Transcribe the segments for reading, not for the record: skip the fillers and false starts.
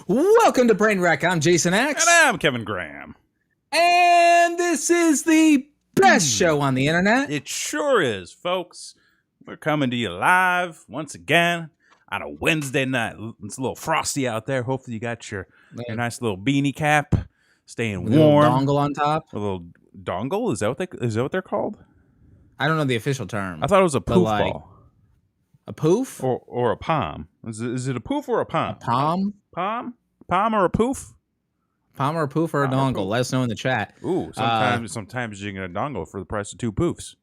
Welcome to Brain Wreck. I'm Jason And X. I'm Kevin Graham. And this is the best show on the internet. It sure is, folks. We're coming to you live once again on a Wednesday night. It's a little frosty out there. Hopefully you got your nice little beanie cap, staying With warm. a little dongle on top. A little dongle? Is that what they're called? I don't know the official term. I thought it was a poof ball. A poof? Or a palm. Is it a poof or a palm? A palm? Palm or a poof? Palm or a poof or a dongle? Let us know in the chat. Ooh, sometimes you can get a dongle for the price of two poofs.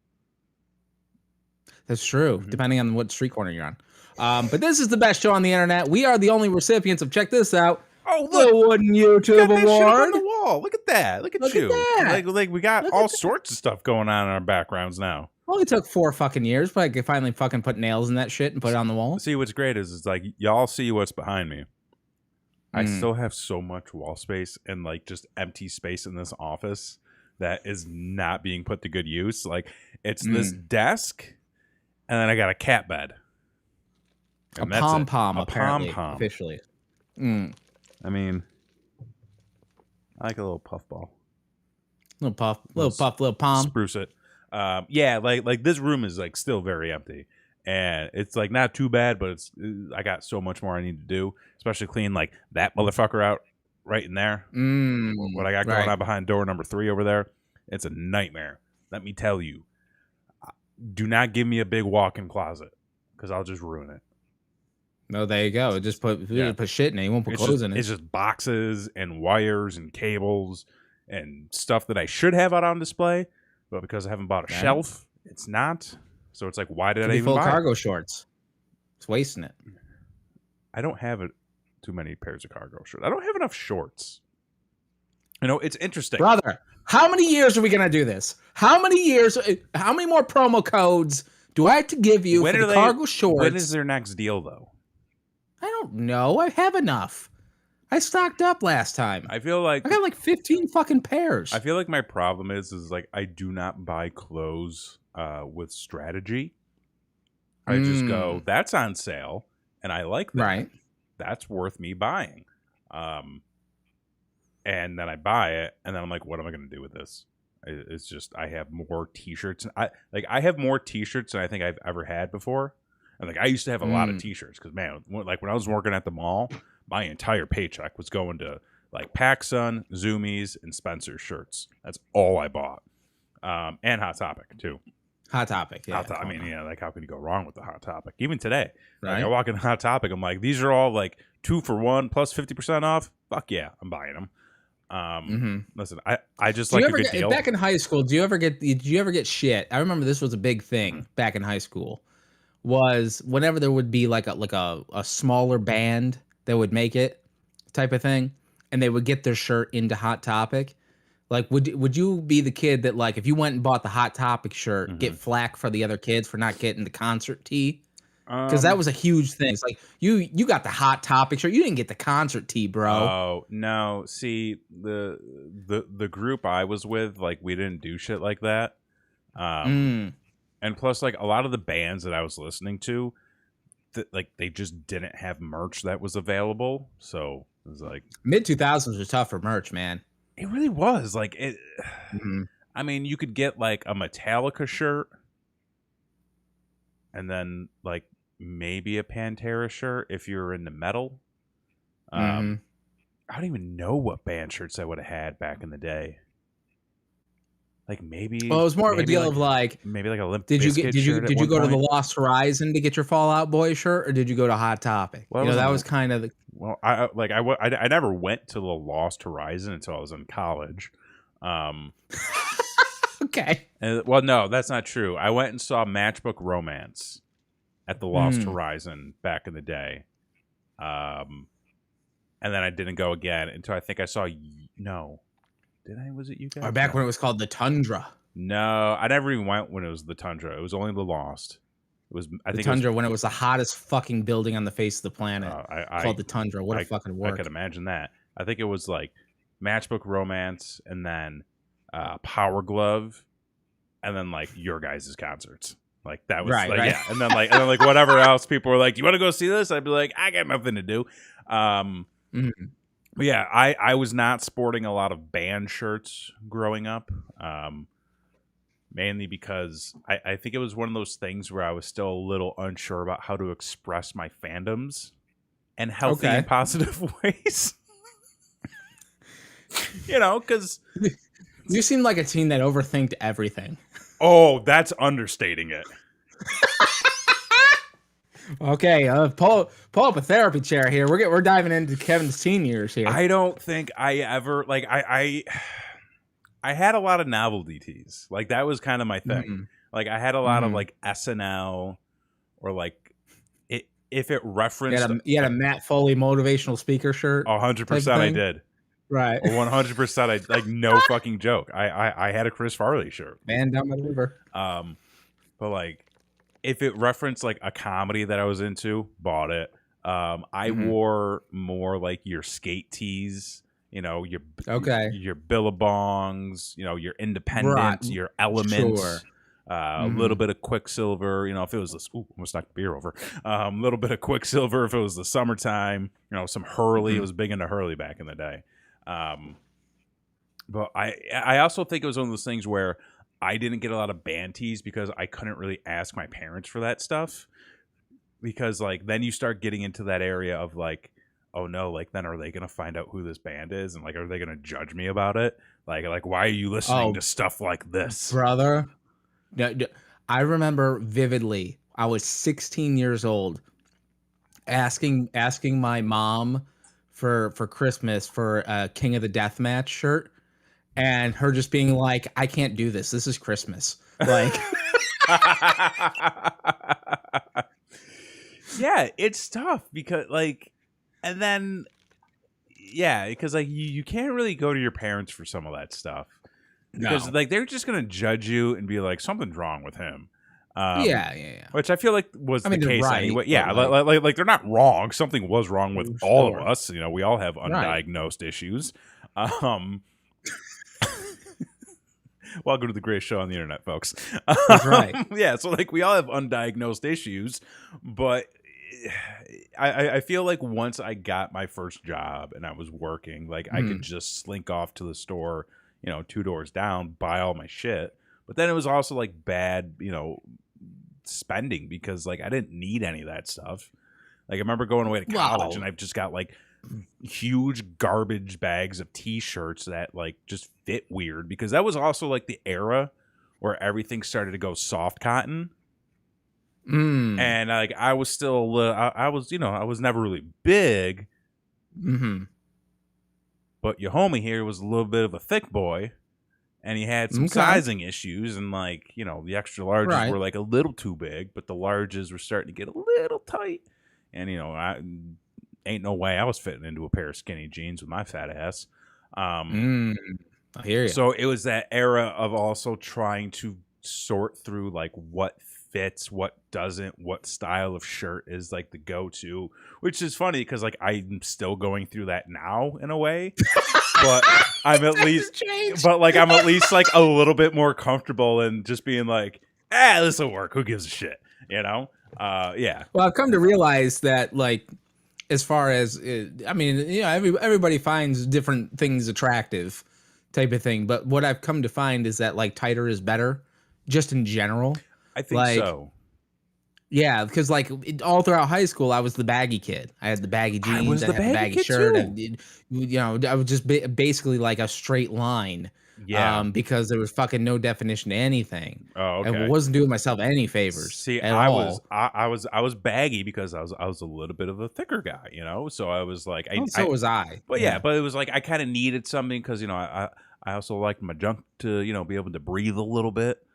That's true, depending on what street corner you're on. But this is the best show on the internet. We are the only recipients of, check this out, oh, look, the Wooden YouTube got that Award. shit up on the wall. Look at that. Look at you. That. Like we got all sorts of stuff going on in our backgrounds now. Only took 4 fucking years, but I could finally fucking put nails in that shit and put it on the wall. See, what's great is like y'all see what's behind me. I still have so much wall space and like just empty space in this office that is not being put to good use. Like it's this desk, and then I got a cat bed. A pom-pom, apparently, pom-pom. officially. I mean, I like a little puff ball. Little pom. Spruce it. Yeah, like this room is like still very empty, and it's like not too bad, but I got so much more I need to do, especially clean like that motherfucker out right in there. What I got going on behind door number 3 over there, it's a nightmare. Let me tell you. Do not give me a big walk-in closet because I'll just ruin it. No, there you go. Just put shit in it. You won't put clothes in it. It's just boxes and wires and cables and stuff that I should have out on display, but because I haven't bought a shelf, it's not. So it's like, why did I even buy cargo shorts? It's wasting it. I don't have too many pairs of cargo shorts. I don't have enough shorts. You know, it's interesting. Brother, how many years are we going to do this? How many more promo codes do I have to give you for the cargo shorts? When is their next deal, though? I don't know. I have enough. I stocked up last time. I feel like I got like 15 fucking pairs. I feel like my problem is like I do not buy clothes with strategy. I just go, that's on sale, and I like that. Right. That's worth me buying. And then I buy it, and then I'm like, what am I going to do with this? It's just I have more T-shirts. I have more T-shirts than I think I've ever had before. And like I used to have a lot of T-shirts because man, like when I was working at the mall, my entire paycheck was going to like PacSun, Zoomies, and Spencer's shirts. That's all I bought, and Hot Topic too. Hot Topic, yeah. I mean, yeah, like how can you go wrong with the Hot Topic? Even today, right? Like, I walk in Hot Topic, I'm like, these are all like 2 for $1 plus 50% off. Fuck yeah, I'm buying them. Listen, I just like a good deal. Back in high school, did you ever get shit? I remember this was a big thing back in high school. Was whenever there would be like a smaller band that would make it type of thing, and they would get their shirt into Hot Topic. Like, would you be the kid that like if you went and bought the Hot Topic shirt, get flack for the other kids for not getting the concert tee? Because that was a huge thing. It's like you got the Hot Topic shirt, you didn't get the concert tee, bro. Oh no! See the group I was with, like we didn't do shit like that. And plus, like a lot of the bands that I was listening to, like they just didn't have merch that was available. So it was like mid 2000s was tough for merch, man. It really was. Like it. I mean, you could get like a Metallica shirt, and then like maybe a Pantera shirt if you're into metal. I don't even know what band shirts I would have had back in the day. Like maybe. Well, it was more of a deal of like maybe like a Limp Did you go to the Lost? Lost Horizon to get your Fall Out Boy shirt, or did you go to Hot Topic? Well, that was kind of the. Well, I never went to the Lost Horizon until I was in college. Okay. Well, no, that's not true. I went and saw Matchbook Romance at the Lost Horizon back in the day. And then I didn't go again until I think I saw no. Did I? Was it you guys? Or back when it was called the Tundra. No, I never even went when it was the Tundra. It was only the Lost. It was. I think Tundra when it was the hottest fucking building on the face of the planet. Called the Tundra. What a fucking work! I could imagine that. I think it was like Matchbook Romance, and then Power Glove, and then like your guys' concerts. Like that was right. Yeah. And then like whatever else people were like, "Do you want to go see this?" I'd be like, "I got nothing to do." Mhm. But yeah, I was not sporting a lot of band shirts growing up. Mainly because I think it was one of those things where I was still a little unsure about how to express my fandoms in healthy and Okay. positive ways. You know, because You seem like a teen that overthinked everything. oh, that's understating it. Okay, pull up a therapy chair here. We're diving into Kevin's teen years here. I don't think I ever like I had a lot of novelty tees. Like that was kind of my thing. Mhm. Like I had a lot of Mhm. like SNL or like it if it You referenced had a Matt Foley motivational speaker shirt hundred type of percent I thing, did. right? 100% I like no fucking joke. I had a Chris Farley shirt. Man down by the river. Um but like if it referenced like a comedy that I was into, bought it. I Mhm. wore more like your skate tees, you know, Okay, your billabongs, you know, your right. independent, your Sure. elements, a little Mhm. bit of Quicksilver, you know, if it was this, ooh, almost knocked the beer over. A little bit of Quicksilver if it was the summertime, you know, some Hurley. It Mhm. was big into Hurley back in the day. But I also think it was one of those things where I didn't get a lot of band tees because I couldn't really ask my parents for that stuff, because like then you start getting into that area of like, oh no, like then are they gonna find out who this band is, and like are they gonna judge me about it, like why are you listening Oh, to stuff like this? brother. I remember vividly. I was 16 years old, asking my mom for Christmas for a King of the Deathmatch shirt, and her just being like, "I can't do this. This is Christmas." Like, Yeah, it's tough because like, and then yeah, because like you can't really go to your parents for some of that stuff because no. like they're just gonna judge you and be like something's wrong with him. Yeah, yeah, yeah. Which I feel like was I the mean, they're case right, anyway. but Yeah, like, like they're not wrong. Something was wrong with all of sure, us. You know, we all have right. undiagnosed issues. Um, welcome to the greatest show on the internet, folks. That's right. Yeah, so like we all have undiagnosed issues, but I feel like once I got my first job and I was working, like I could Mhm. just slink off to the store, you know, two doors down, buy all my shit. But then it was also like bad, you know, spending because like I didn't need any of that stuff. Like I remember going away to college and Wow. I've just got like huge garbage bags of t-shirts that like just fit weird because that was also like the era where everything started to go soft cotton. Mm. And like I was still a little, I was, you know, I was never really big, Mhm. but your homie here was a little bit of a thick boy and he had some Okay. sizing issues, and like, you know, the extra larges Right. were like a little too big, but the larges were starting to get a little tight. And you know, I ain't no way I was fitting into a pair of skinny jeans with my fat ass. Um, Mm. I hear you. so it was that era of also trying to sort through like what fits, what doesn't, what style of shirt is like the go-to, which is funny because like I'm still going through that now in a way, but I'm at least, Hasn't changed. but like I'm at least like a little bit more comfortable in just being like, this will work. Who gives a shit, you know? Yeah. Well, I've come to realize that, like, as far as I mean, you know, everybody finds different things attractive, type of thing. But what I've come to find is that like tighter is better, just in general. I think Like, so. yeah, because like all throughout high school, I was the baggy kid. I had the baggy I jeans, was I the had the baggy baggy kid shirt, too. and you know, I was just basically like a straight line, Yeah. because there was fucking no definition to anything. Oh, I okay. wasn't doing myself any favors See, at all. I was baggy because I was a little bit of a thicker guy, you know. So I was like, Oh, so was I. but yeah, Yeah. but it was like I kind of needed something because you know I also like my junk to you know be able to breathe a little bit,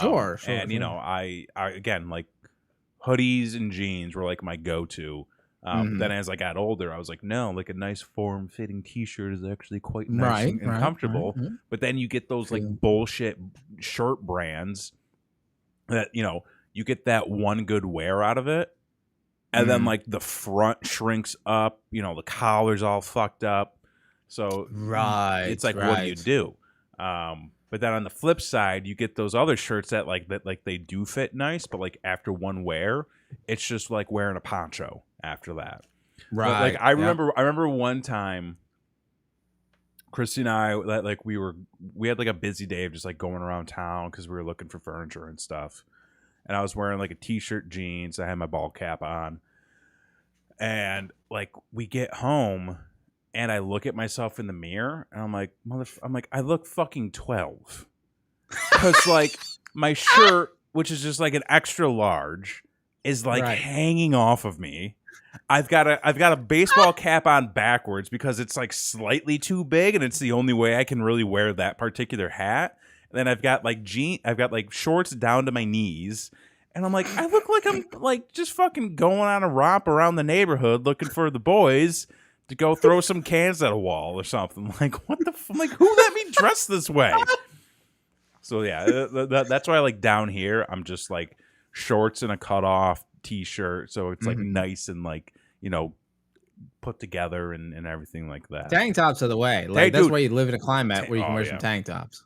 Sure, sure, and you know sure. I again like hoodies and jeans were like my go to. But then Mhm. as I got older, I was like, no, like a nice form fitting t shirt is actually quite nice Right, and right, right, comfortable. right. But then you get those like Feel bullshit shirt brands that you know you get that one good wear out of it, and then mhm. like the front shrinks up, you know, the collar's all fucked up, so it's Right, like what do you right. do? But then on the flip side you get those other shirts that like they do fit nice, but like after one wear it's just like wearing a poncho after that. But like Right. Yeah. I remember one time Christy and I, like we had like a busy day of just like going around town because we were looking for furniture and stuff. And I was wearing like a t-shirt, jeans. I had my ball cap on, and like we get home, and I look at myself in the mirror, and I'm like, I look fucking 12, because like my shirt, which is just like an extra large, is like Right. hanging off of me. I've got a baseball cap on backwards because it's like slightly too big, and it's the only way I can really wear that particular hat. And then I've got like shorts down to my knees, and I'm like, I look like I'm like just fucking going on a romp around the neighborhood looking for the boys to go throw some cans at a wall or something. Like, what the like, who let me dress this way? So yeah, that's why like down here I'm just like shorts and a cut off t-shirt, so it's like nice and like, you know, put together and everything like that. Tank tops are the way. Like Hey, that's dude. why you live in a climate where you can wear yeah. some tank tops.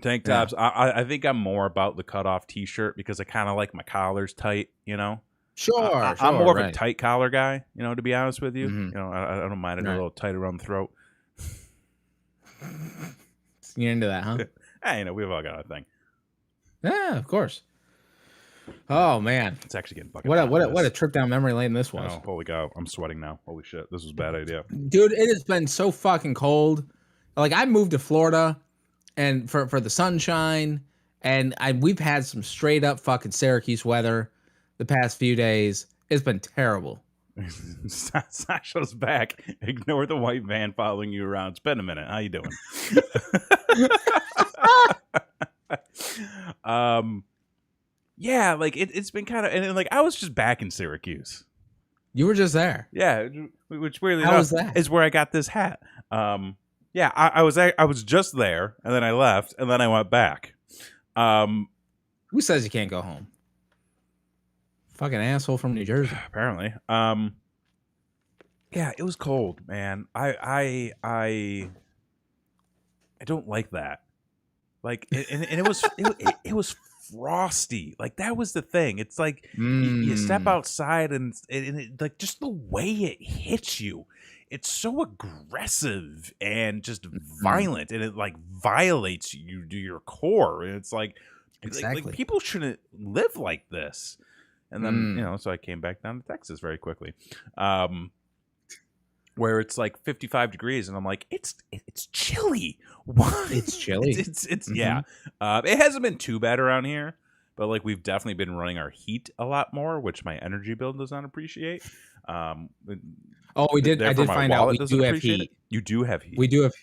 Tank tops. I think I'm more about the cut off t-shirt because I kind of like my collars tight, you know. Sure, I'm more of right. a tight collar guy, you know, to be honest with you. Mhm. You know, I don't mind it a Right. little tight around the throat. You're into that, huh? Hey, you know, we've all got our thing. Yeah, of course. Oh man, It's actually getting fucking what hot. a trip down memory lane this was. Oh, holy cow, I'm sweating now. Holy shit, this was a bad idea. Dude, it has been so fucking cold. Like I moved to Florida and for the sunshine, and we've had some straight up fucking Syracuse weather the past few days. It's been terrible. Sasha's back. Ignore the white van following you around. It's been a minute. How you doing? Yeah, like it's been kind of, and like I was just back in Syracuse. You were just there. Yeah, which weirdly How enough was that? is where I got this hat. Yeah, I was just there, and then I left, and then I went back. Who says you can't go home? Fucking asshole from New Jersey. Apparently. Yeah, it was cold, man. I don't like that. Like, and it was frosty. Like that was the thing. It's like you step outside and it, like just the way it hits you, it's so aggressive and just violent, and it like violates you to your core. And it's like, Exactly. like people shouldn't live like this. And then you know, so I came back down to Texas very quickly. Where it's like 55 degrees, and I'm like, it's chilly. What? It's chilly. It's yeah. It hasn't been too bad around here, but like we've definitely been running our heat a lot more, which my energy bill does not appreciate. Oh, we did. I did find out we do have heat. You do have heat. We do have.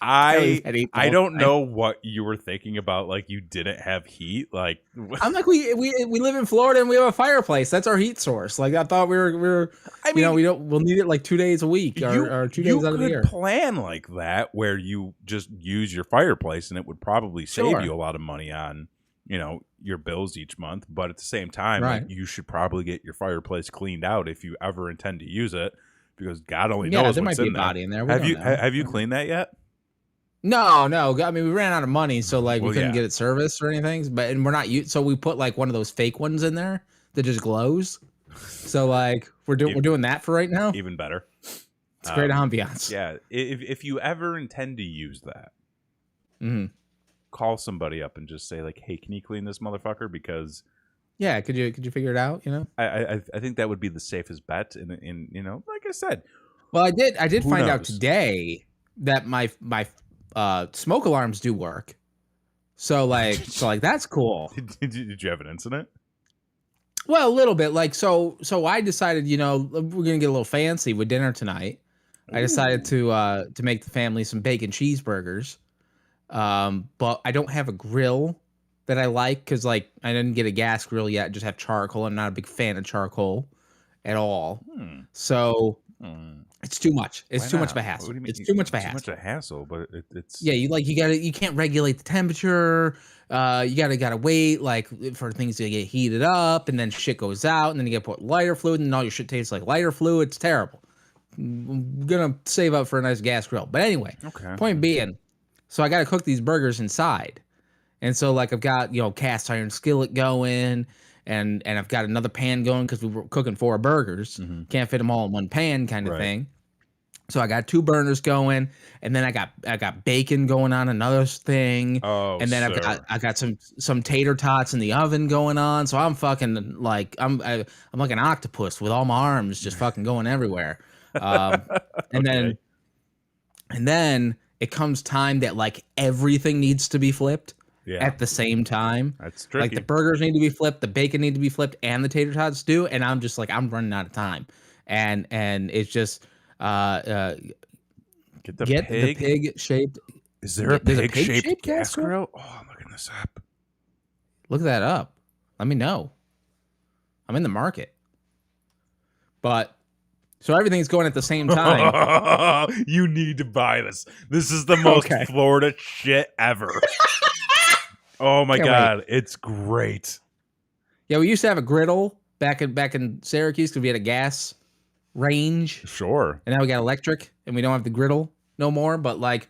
I don't know what you were thinking about. Like you didn't have heat. Like I'm like we live in Florida and we have a fireplace. That's our heat source. Like I thought we were. I mean, you know, we'll need it like 2 days a week or 2 days out of the year. You could plan like that where you just use your fireplace, and it would probably save you a lot of money on, you know, your bills each month. But at the same time, like, you should probably get your fireplace cleaned out if you ever intend to use it, because God only knows there what's might be in a body in there. Have you cleaned that yet? No. I mean, we ran out of money, so like we couldn't get it serviced or anything. But we're not so we put like one of those fake ones in there that just glows. So like we're doing that for right now. Even better. It's great ambiance. Yeah, if you ever intend to use that, call somebody up and just say like, hey, can you clean this motherfucker? Because could you figure it out? You know, I think that would be the safest bet. In you know, like I said. Well, I did find out today that my smoke alarms do work. So like that's cool. Did you have an incident? Well, a little bit. Like so I decided, you know, we're gonna get a little fancy with dinner tonight. Ooh. I decided to make the family some bacon cheeseburgers. But I don't have a grill that I like, because like I didn't get a gas grill yet. I just have charcoal. I'm not a big fan of charcoal at all. So it's too much. It's too much of a hassle. It's too much of a hassle. Too much of a hassle, but it's you can't regulate the temperature. You gotta wait like for things to get heated up, and then shit goes out, and then you gotta put lighter fluid, and all your shit tastes like lighter fluid. It's terrible. I'm gonna save up for a nice gas grill. But anyway, point being, so I gotta cook these burgers inside. And so like I've got, you know, cast iron skillet going, and I've got another pan going because we were cooking 4 burgers. Mhm. Can't fit them all in one pan, kind of Right. thing. So I got 2 burners going, and then I got bacon going on another thing, Oh, and then sir. I got some tater tots in the oven going on. So I'm fucking like I'm like an octopus with all my arms just fucking going everywhere. Um, and Okay. then it comes time that like everything needs to be flipped Yeah, at the same time. that's Like the tricky. burgers need to be flipped, the bacon need to be flipped, and the tater tots do. And I'm just like I'm running out of time, and it's just Get the get the pig. pig shaped. Is there a There's a pig-shaped pig-shaped gas gas grill? grill? Oh, I'm looking this up. Look that up. Let me know. I'm in the market. But so everything's going at the same time. You need to buy this. This is the most Okay. Florida shit ever. Oh my Can't god, it's great. Yeah, we used to have a griddle back in Syracuse because we had a gas range, Sure. and now we got electric, and we don't have the griddle no more. But like,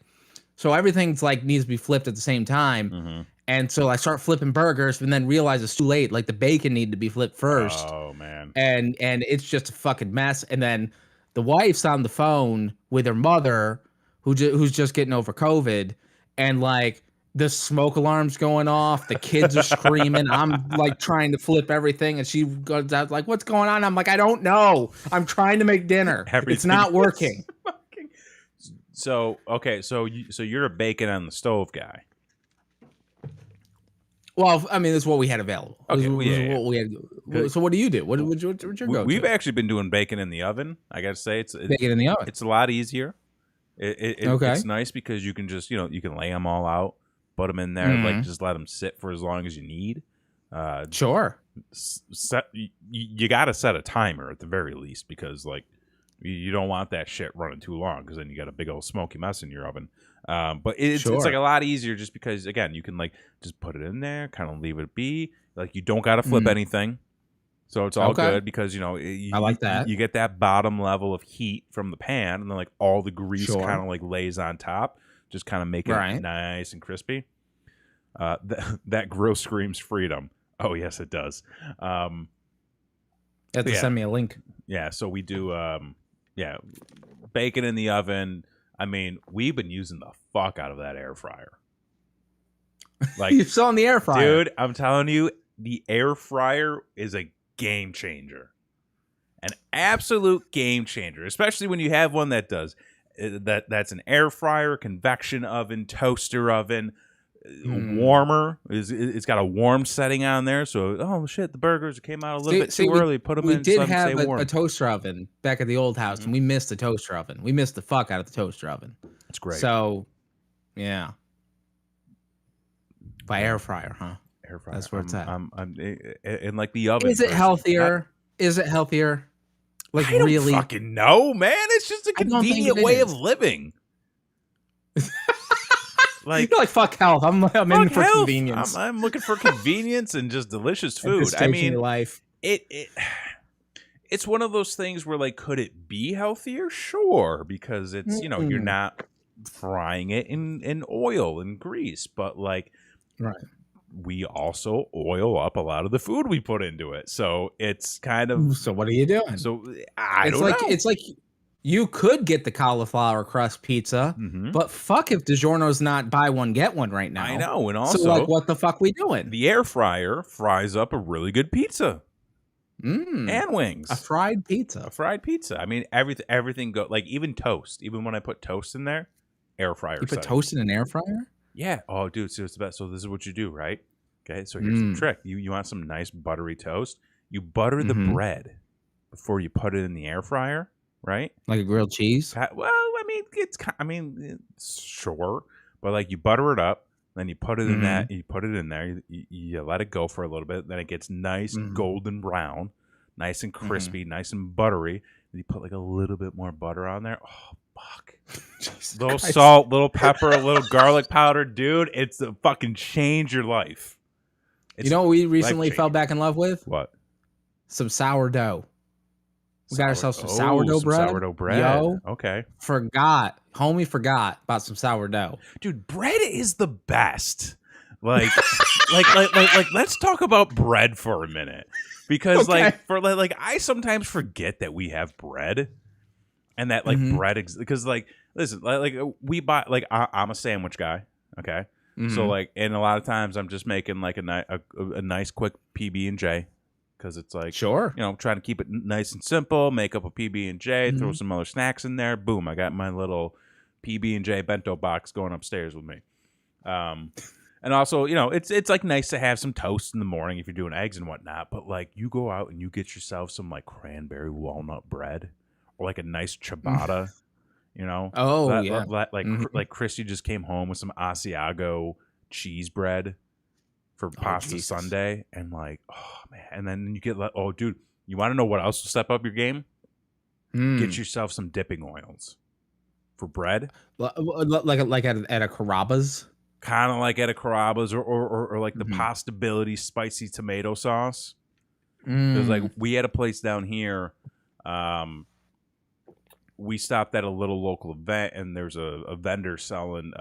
so everything's like needs to be flipped at the same time. Mm-hmm. And so I start flipping burgers, and then realize it's too late. Like the bacon needed to be flipped first. Oh man. and it's just a fucking mess. And then the wife's on the phone with her mother, who's just getting over COVID, and like the smoke alarm's going off, the kids are screaming. I'm like trying to flip everything, and she goes out like, "What's going on?" I'm like, "I don't know. I'm trying to make dinner. It's Everything not is working." So okay, so you're a bacon on the stove guy. Well, I mean, that's what we had available. Okay, This yeah. what we had. So what do you do? What's your go-to? We've actually been doing bacon in the oven. I gotta say, Bacon in the oven. it's a lot easier. Okay. It's nice because you can just you can lay them all out, put them in there, like Mhm. just let them sit for as long as you need. Sure. You got to set a timer at the very least because like you don't want that shit running too long because then you got a big old smoky mess in your oven. But it's Sure. like a lot easier just because again you can like just put it in there, kind of leave it be. Like you don't got to flip anything, so it's all Okay. good because I like that. You get that bottom level of heat from the pan, and then like all the grease Sure. kind of like lays on top, just kind of make it Right. nice and crispy. That grill screams freedom. Oh yes, it does. You have to Yeah. send me a link. Yeah, so we do bacon in the oven. I mean, we've been using the fuck out of that air fryer. Like You're still in the air fryer. dude, I'm telling you, the air fryer is a game changer. An absolute game changer, especially when you have one that does that's an air fryer, convection oven, toaster oven, warmer. It's got a warm setting on there, so oh shit, the burgers came out a little bit too early. Put them we in. did so they have stay warm. a toaster oven back at the old house, and we missed the toaster oven. We missed the fuck out of the toaster oven. It's great. So, yeah. By air fryer, huh? Air fryer. That's where it's at. I'm and like the oven. Is it person. healthier? Is it healthier? Like I don't really? fucking know, man. It's just a I don't think convenient it way of is. living. Like You're like fuck health. I'm in fuck for health. convenience. I'm looking for convenience and just delicious At food. this I stage in mean, your life. it's one of those things where like, could it be healthier? Sure, because it's you're not frying it in oil and grease, but like, Right. we also oil up a lot of the food we put into it, so it's kind of So what are you doing? so I it's don't like know. it's like you could get the cauliflower crust pizza, Mhm. but fuck if DiGiorno's not buy one get one right now. I know, and So also like, what the fuck we doing? the air fryer fries up a really good pizza And wings. a fried pizza. A fried pizza. I mean, everything go like even toast. Even when I put toast in there, air fryer. You put setting. toast in an air fryer? Yeah. Oh, dude. So it's the best. So this is what you do, right? Okay. So here's the trick. You want some nice buttery toast. You butter the bread before you put it in the air fryer, right? Like a grilled cheese? Well, I mean, it's sure, but like you butter it up, then you put it in that. You put it in there. You let it go for a little bit. Then it gets nice golden brown, nice and crispy, nice and buttery. Then you put like a little bit more butter on there. Oh fuck! Little salt, little pepper, a little garlic powder, dude. It's a fucking change your life. It's You know what we recently life-changing. fell back in love with? What? Some sourdough. We got ourselves some sourdough some bread. Sourdough bread. Yo, Okay. homie forgot about some sourdough. Dude, bread is the best. Like, let's talk about bread for a minute, because Okay. like I sometimes forget that we have bread, and that like Mhm. bread because like listen we buy like I'm a sandwich guy, okay, so Mhm. like and a lot of times I'm just making like a nice quick PB and J, because it's like Sure. trying to keep it nice and simple, make up a PB and J, throw Mhm. some other snacks in there, boom, I got my little PB and J bento box going upstairs with me. And also, it's like nice to have some toast in the morning if you're doing eggs and whatnot. But like, you go out and you get yourself some like cranberry walnut bread, or like a nice ciabatta. Oh, yeah. Like Christy just came home with some Asiago cheese bread for Oh, pasta Jesus. Sunday, and like, oh man, and then you get like, oh dude, you want to know what else will step up your game? Get Mm. yourself some dipping oils for bread. Like at a Carrabba's? Kind of like at a Carrabba's, or like the Mhm. Postability spicy tomato sauce. Because like Mm. we had a place down here, we stopped at a little local event, and there's a vendor selling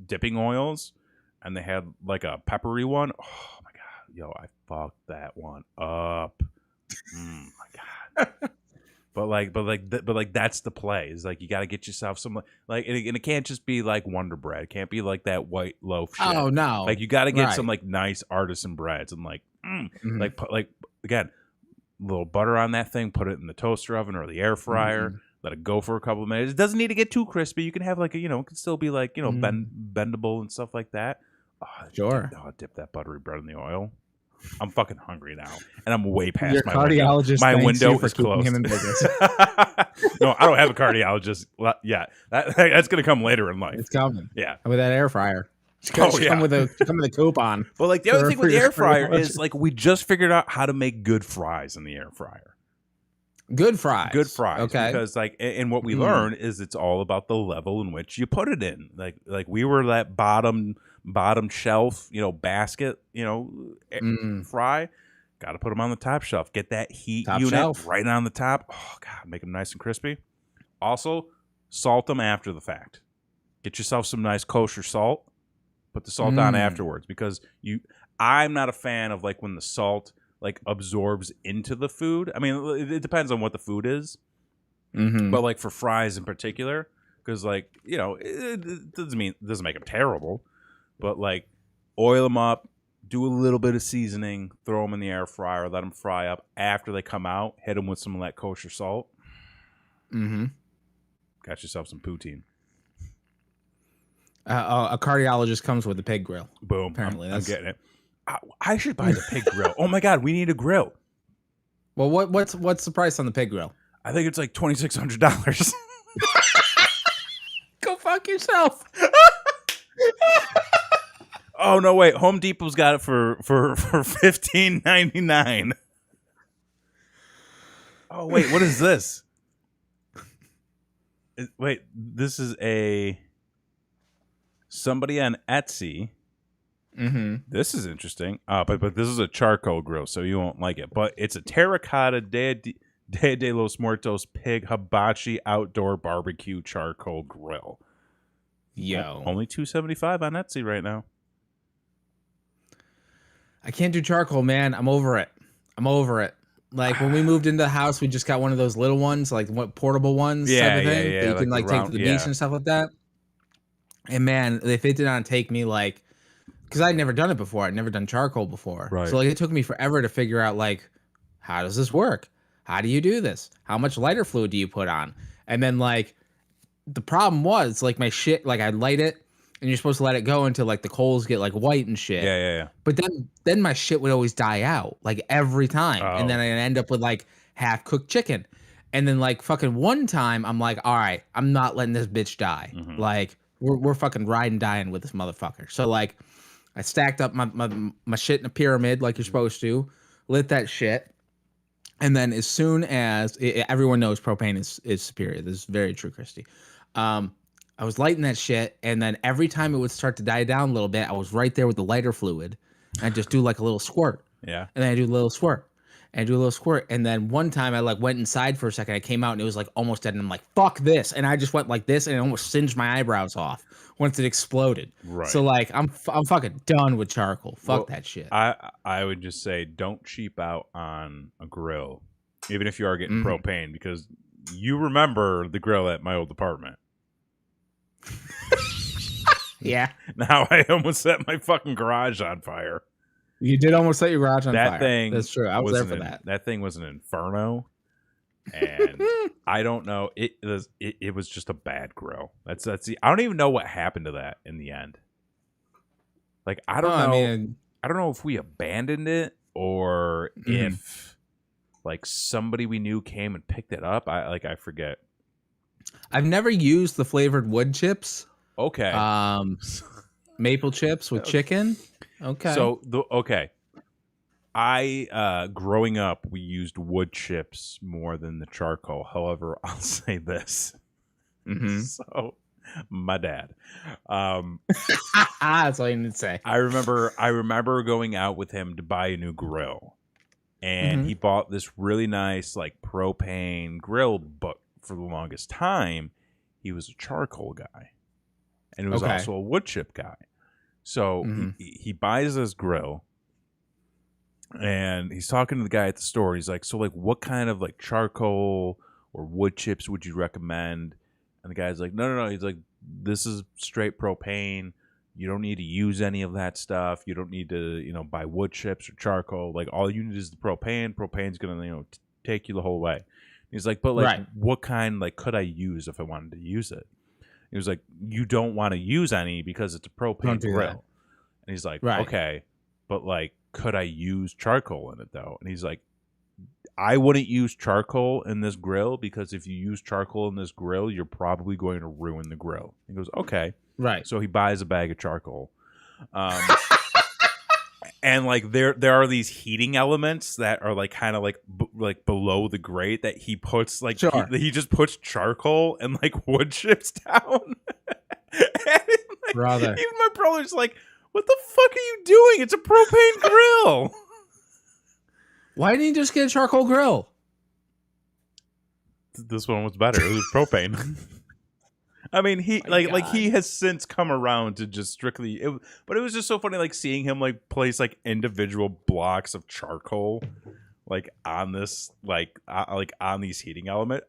dipping oils, and they had like a peppery one. Oh my god, yo, I fucked that one up. My god. But that's the play. Is like you got to get yourself some and it can't just be like Wonder Bread. It can't be like that white loaf shit. Oh, Like no. you got to get some Right. like nice artisan breads, and Mhm. like again, a little butter on that thing. Put it in the toaster oven or the air fryer. Mhm. Let it go for a couple of minutes. It doesn't need to get too crispy. You can have like it can still be like Mm. bendable and stuff like that. Sure. Dip that buttery bread in the oil. I'm fucking hungry now, and I'm way Your past my window. cardiologist My thanks you window for is keeping him closed. in business. No, I don't have a cardiologist yet. That's gonna come later in life. It's coming. Yeah. How about that air fryer? Oh Come yeah. with a coupon But like the other thing for with the your air fryer is cardiologist. like we just figured out how to make good fries in the air fryer. Good Good fries. fries, Okay. because like and what we Mm. learn is it's all about the level in which you put it in. Like we were that bottom shelf, basket, Mm. fry. Got to put them on the top shelf. Get that heat Top unit shelf. right on the top. Oh god, make them nice and crispy. Also, salt them after the fact. Get yourself some nice kosher salt. Put the salt on Mm. afterwards, because I'm not a fan of like when the salt like absorbs into the food. I mean, it depends on what the food is, but Mhm. like for fries in particular, because like it doesn't make them terrible, but like oil them up, do a little bit of seasoning, throw them in the air fryer, let them fry up. After they come out, hit them with some of that kosher salt. Mhm. Got yourself some poutine. A cardiologist comes with a pig grill. Boom. Apparently, I'm that's getting it. I should buy the pig grill. Oh my god, we need a grill. well. What's the price on the pig grill? I think it's like $2,600. Go fuck yourself. Oh no, wait. Home Depot's got it for $15.99. Oh wait, what is this? Wait, this is somebody on Etsy. Mm-hmm. This is interesting. But this is a charcoal grill, so you won't like it. But it's a terracotta Dia de los Muertos pig hibachi outdoor barbecue charcoal grill. Yo, Only $275 on Etsy right now. I can't do charcoal, man. I'm over it. Like when we moved into the house, we just got one of those little ones, like what portable ones type of thing that you like can the like take to round, the beach and stuff like that. And man, if it did not take me like, because I'd never done it before, I'd never done charcoal before, Right. so like it took me forever to figure out like, how does this work? How do you do this? How much lighter fluid do you put on? And then like the problem was like my shit, like I'd light it and you're supposed to let it go until like the coals get like white and shit. Yeah. But then my shit would always die out like every time. And then Oh. I'd end up with like half cooked chicken. And then like fucking one time I'm like, all right, I'm not letting this bitch die. Mhm. Like we're fucking riding dying with this motherfucker. So like I stacked up my shit in a pyramid like you're supposed to, lit that shit. And then as soon as everyone knows propane is superior. This is very true, Christy. I was lighting that shit, and then every time it would start to die down a little bit, I was right there with the lighter fluid. I'd just do like a little squirt, Yeah. and then I do a little squirt, and do a little squirt. And then one time I like went inside for a second. I came out and it was like almost dead. And I'm like, fuck this. And I just went like this and it almost singed my eyebrows off once it exploded. So Right. like I'm fucking done with charcoal. Fuck Well, that shit. I would just say don't cheap out on a grill, even if you are getting Mhm. propane, because you remember the grill at my old apartment. Yeah. Now I almost set my fucking garage on fire. You did almost set your garage on That fire. thing That's true. I was there for that. That thing was an inferno, and I don't know. It was just a bad grill. That's the. I don't even know what happened to that in the end. Like I don't know. I mean, I don't know if we abandoned it or if like somebody we knew came and picked it up. I forget. I've never used the flavored wood chips. Okay. Maple chips with chicken. Okay. So I growing up we used wood chips more than the charcoal. However, I'll say this. So my dad. That's all you need to say. I remember going out with him to buy a new grill. And he bought this really nice like propane grill, but for the longest time he was a charcoal guy. And he was also a wood chip guy. So he buys this grill and he's talking to the guy at the store. He's like, so like what kind of like charcoal or wood chips would you recommend? And the guy's like, no. He's like, this is straight propane. You don't need to use any of that stuff. You don't need to, buy wood chips or charcoal. Like all you need is the propane. Propane's going to, take you the whole way. He's like, but like what kind like could I use if I wanted to use it? He was like, you don't want to use any because it's a propane grill. That. And he's like, okay, but like, could I use charcoal in it though? And he's like, I wouldn't use charcoal in this grill because if you use charcoal in this grill, you're probably going to ruin the grill. He goes, okay. Right. So he buys a bag of charcoal. And like there are these heating elements that are like kind of like below the grate that he puts like he just puts charcoal and like wood chips down. And, like, brother, even my brother's like, "What the fuck are you doing? It's a propane grill." Why didn't you just get a charcoal grill? This one was better. It was propane. I mean, he he has since come around to just strictly. But it was just so funny, like seeing him like place like individual blocks of charcoal, like on this, like on these heating element.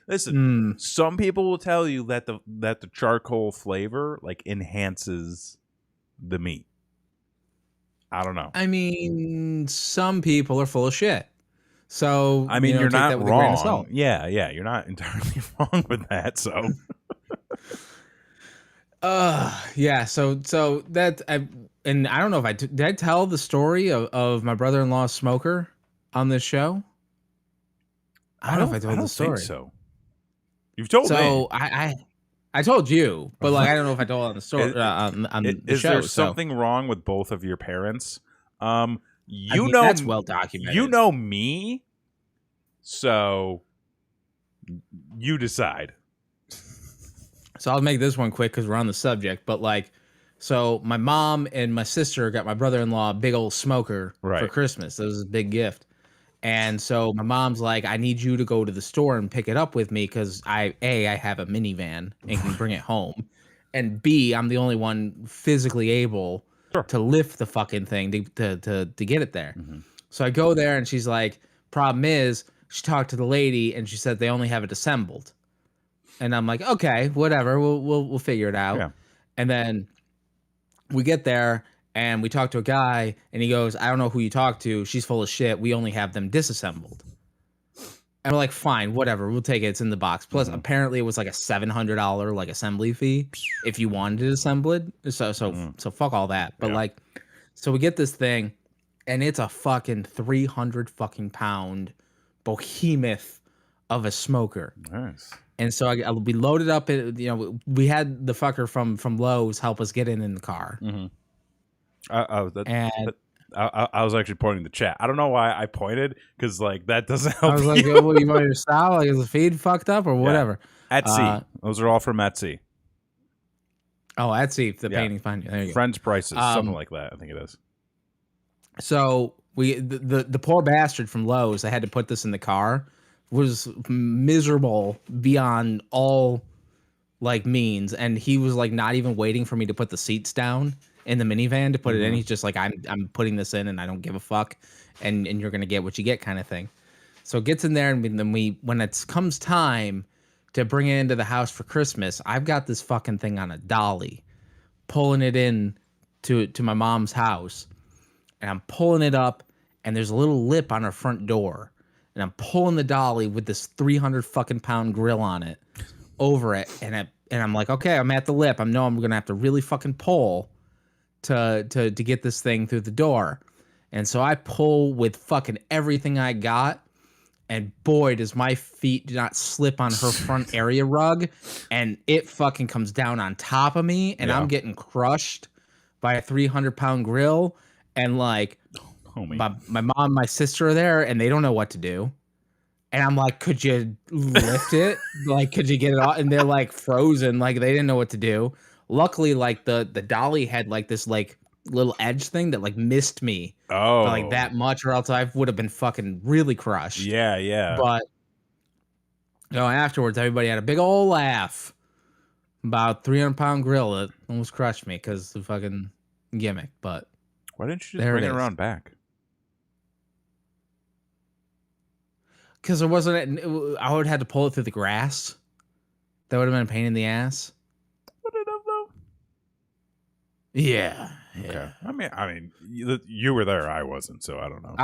Listen, some people will tell you that the charcoal flavor like enhances the meat. I don't know. I mean, some people are full of shit. So I mean, you're not wrong. Yeah, you're not entirely wrong with that. So. Yeah. So that and I don't know if did I tell the story of my brother-in-law's smoker on this show. I don't know if I told the story. Think so you've told me. So I told you, but like I don't know if I told on the story on the show. Is there something wrong with both of your parents? That's well documented. You know me, so you decide. So I'll make this one quick because we're on the subject. But like, so my mom and my sister got my brother-in-law a big old smoker for Christmas. That was a big gift. And so my mom's like, I need you to go to the store and pick it up with me because I have a minivan and can bring it home. And B, I'm the only one physically able to lift the fucking thing to get it there. So I go there and she's like, problem is, she talked to the lady and she said they only have it assembled. And I'm like, okay, whatever, we'll figure it out. Yeah. And then we get there and we talk to a guy and he goes, I don't know who you talked to. She's full of shit. We only have them disassembled. And we're like, fine, whatever. We'll take it. It's in the box. Plus, apparently it was like a $700 like assembly fee if you wanted to assemble it. So fuck all that. But like, so we get this thing and it's a fucking 300 fucking pound behemoth of a smoker. Nice. And so we loaded up. We had the fucker from Lowe's help us get in the car. I was actually pointing the chat. I don't know why I pointed because like that doesn't help. I was like, well, you want your style? Like, is the feed fucked up or whatever? Etsy. Those are all from Etsy. Oh, Etsy. The painting's behind you. There you go. Friends prices, something like that. I think it is. So The poor bastard from Lowe's, I had to put this in the car, was miserable beyond all like means, and he was like not even waiting for me to put the seats down in the minivan to put it in. He's just like, I'm putting this in and I don't give a fuck, and you're gonna get what you get kind of thing. So it gets in there, and then when it comes time to bring it into the house for Christmas, I've got this fucking thing on a dolly, pulling it in to my mom's house, and I'm pulling it up, and there's a little lip on her front door, and I'm pulling the dolly with this 300 fucking pound grill on it over it, and I'm like, okay, I'm at the lip. I'm gonna have to really fucking pull to get this thing through the door, and so I pull with fucking everything I got. And boy, does my feet do not slip on her front area rug, and it fucking comes down on top of me, and I'm getting crushed by a 300-pound grill, and like my mom, my sister are there, and they don't know what to do, and I'm like, could you lift it? Like, could you get it off? And they're like frozen, like they didn't know what to do. Luckily, like the dolly had like this like little edge thing that like missed me like that much, or else I would have been fucking really crushed. Yeah. But afterwards everybody had a big old laugh about 300-pound grill that almost crushed me because the fucking gimmick. But why didn't you just bring it around back? Because there wasn't, I would have had to pull it through the grass. That would have been a pain in the ass. Would it have though? Yeah. Okay. I mean, you were there. I wasn't, so I don't know.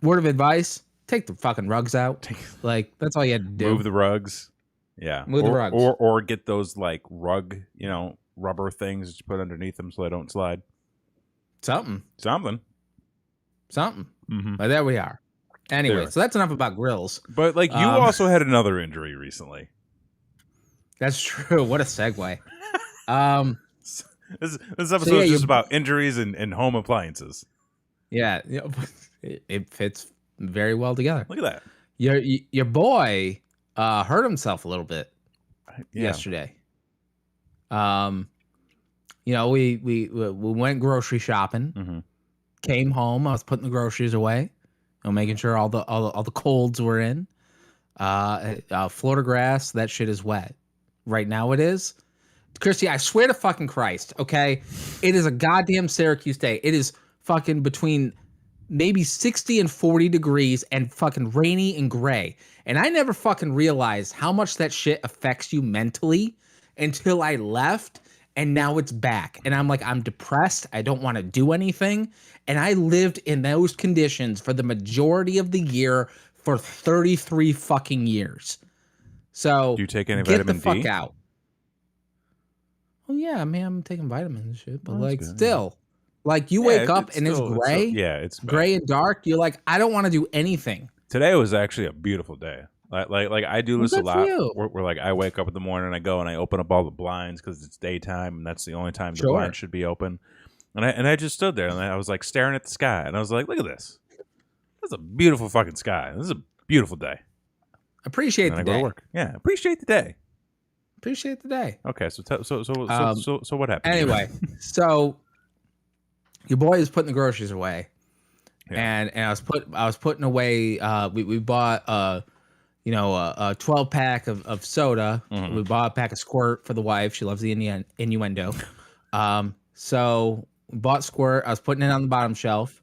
Word of advice: take the fucking rugs out. Like that's all you had to do. Move the rugs. Yeah. Move the rugs, or get those like rug, rubber things that you put underneath them so they don't slide. Something. Mm-hmm. But there we are. Anyway, so that's enough about grills. But like, you also had another injury recently. That's true. What a segue. This episode is just about injuries and home appliances. Yeah, it fits very well together. Look at that. Your boy hurt himself a little bit yesterday. We went grocery shopping. Mm-hmm. Came home. I was putting the groceries away, making sure all the colds were in. Florida grass, that shit is wet. Right now it is. Christy, I swear to fucking Christ, okay? It is a goddamn Syracuse day. It is fucking between maybe 60 and 40 degrees and fucking rainy and gray. And I never fucking realized how much that shit affects you mentally until I left, and now it's back. And I'm like, I'm depressed. I don't want to do anything. And I lived in those conditions for the majority of the year for 33 fucking years. So do you take any get vitamin the fuck D? out. Oh yeah, I mean, I'm taking vitamins and shit, but like good. still, like you wake up and it's gray. It's gray and dark. You're like, I don't want to do anything. Today was actually a beautiful day. Like I do this a lot. Where like I wake up in the morning and I go and I open up all the blinds because it's daytime and that's the only time the blinds should be open. And I just stood there and I was like staring at the sky and I was like, look at this. That's a beautiful fucking sky. This is a beautiful day. Appreciate the day. I go to work. Yeah, appreciate the day. Appreciate the day. Okay, so what happened? Anyway, so your boy is putting the groceries away, and I was putting away. We bought a 12-pack of soda. Mm-hmm. We bought a pack of Squirt for the wife. She loves the innuendo. So we bought Squirt. I was putting it on the bottom shelf,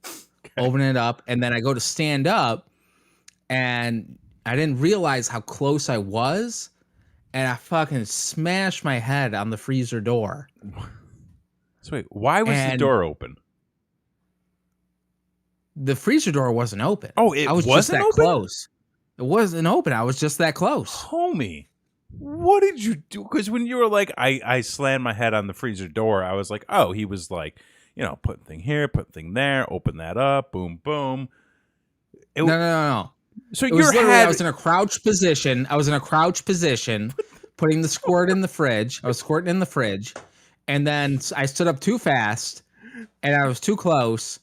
opening it up, and then I go to stand up, and I didn't realize how close I was. And I fucking smashed my head on the freezer door. So wait, why was the door open? The freezer door wasn't open. Oh, I was just that close. It wasn't open. I was just that close. Homie, what did you do? Because when you were like, I slammed my head on the freezer door, I was like, oh, he was like, putting thing here, putting thing there, open that up, boom, boom. No. So I was in a crouch position. Putting the Squirt in the fridge. I was squirting in the fridge, and then I stood up too fast, and I was too close.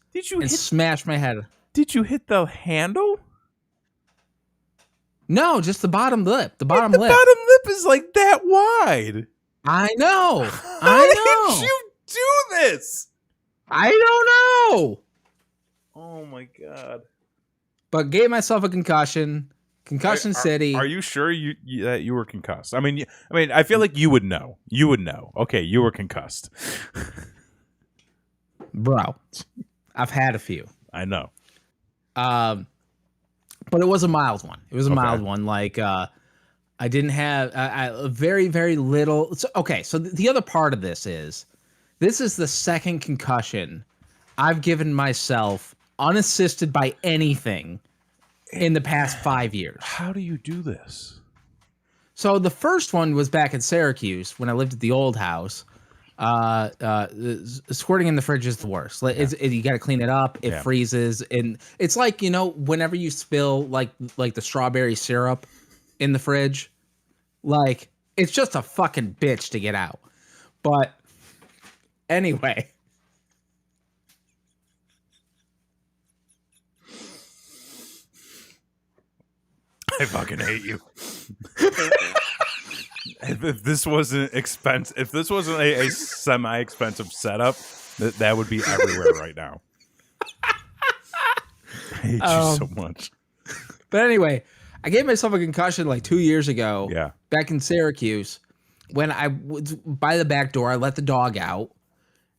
Smashed my head? Did you hit the handle? No, just the bottom lip. The bottom lip is like that wide. I know. How did you do this? I don't know. Oh my god. But gave myself a concussion. Concussion Are City. you sure that you were concussed? I feel like you would know. You would know. Okay, you were concussed. Bro, I've had a few. I know. But it was a mild one. It was a Okay. mild one. Like, I didn't have a very, very little. So, okay, so the other part of this is the second concussion I've given myself unassisted by anything in the past 5 years. How do you do this? So the first one was back in Syracuse when I lived at the old house. Squirting in the fridge is the worst. Like, you got to clean it up. It freezes, and it's like, whenever you spill like the strawberry syrup in the fridge, like it's just a fucking bitch to get out. But anyway. I fucking hate you. If this wasn't a semi-expensive setup, that would be everywhere right now. I hate you so much. But anyway, I gave myself a concussion like 2 years ago. Yeah. Back in Syracuse, when I was by the back door, I let the dog out,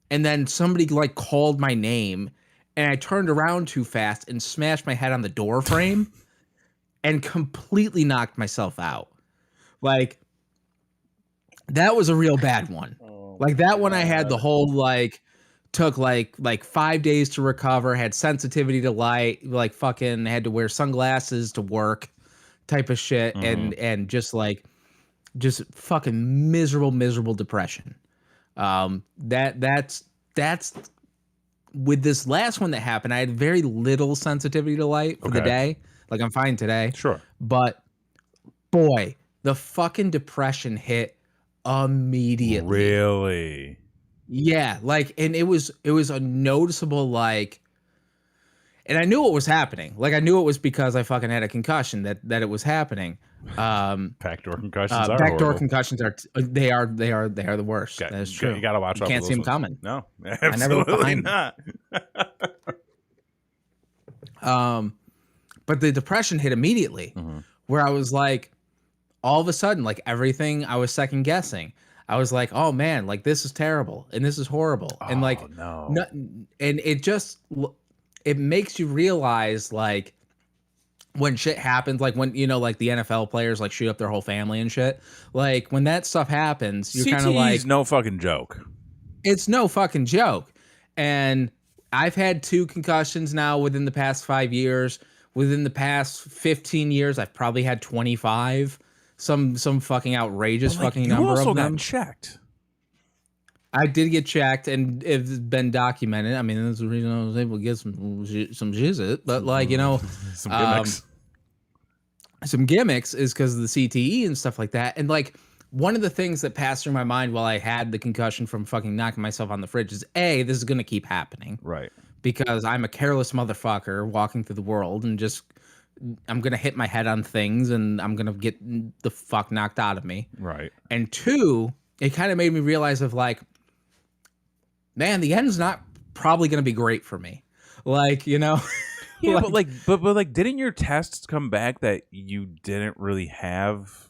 and then somebody like called my name, and I turned around too fast and smashed my head on the door frame, and completely knocked myself out. Like, that was a real bad one. Like that one, I had the whole took like 5 days to recover. Had sensitivity to light. Like fucking had to wear sunglasses to work, type of shit. And just fucking miserable depression. That's with this last one that happened. I had very little sensitivity to light for the day. Like, I'm fine today. Sure. But boy, the fucking depression hit immediately. Really? Yeah, like, and it was a noticeable, like, and I knew what was happening. Like, I knew it was because I fucking had a concussion that it was happening. Backdoor concussions are backdoor horrible. concussions are the worst. That's true. You gotta watch out. You can't for see those them ones. coming. No, I never look absolutely behind not. But the depression hit immediately, where I was like, all of a sudden, like everything I was second guessing. I was like, oh man, like this is terrible and this is horrible. And like, no. And it makes you realize, like, when shit happens, like when, like the NFL players like shoot up their whole family and shit. Like when that stuff happens, you're kind of like, no fucking joke. It's no fucking joke. And I've had 2 concussions now within the past 5 years. Within the past 15 years, I've probably had 25. Some fucking outrageous fucking number of them. You also got checked. I did get checked, and it's been documented. I mean, that's the reason I was able to get some shizit. But like, some gimmicks. Some gimmicks is because of the CTE and stuff like that. And like, one of the things that passed through my mind while I had the concussion from fucking knocking myself on the fridge is, A, this is going to keep happening. Right. Because I'm a careless motherfucker walking through the world and I'm going to hit my head on things and I'm going to get the fuck knocked out of me. Right. And 2, it kind of made me realize of like, man, the end's not probably going to be great for me. Like, Yeah, but didn't your tests come back that you didn't really have?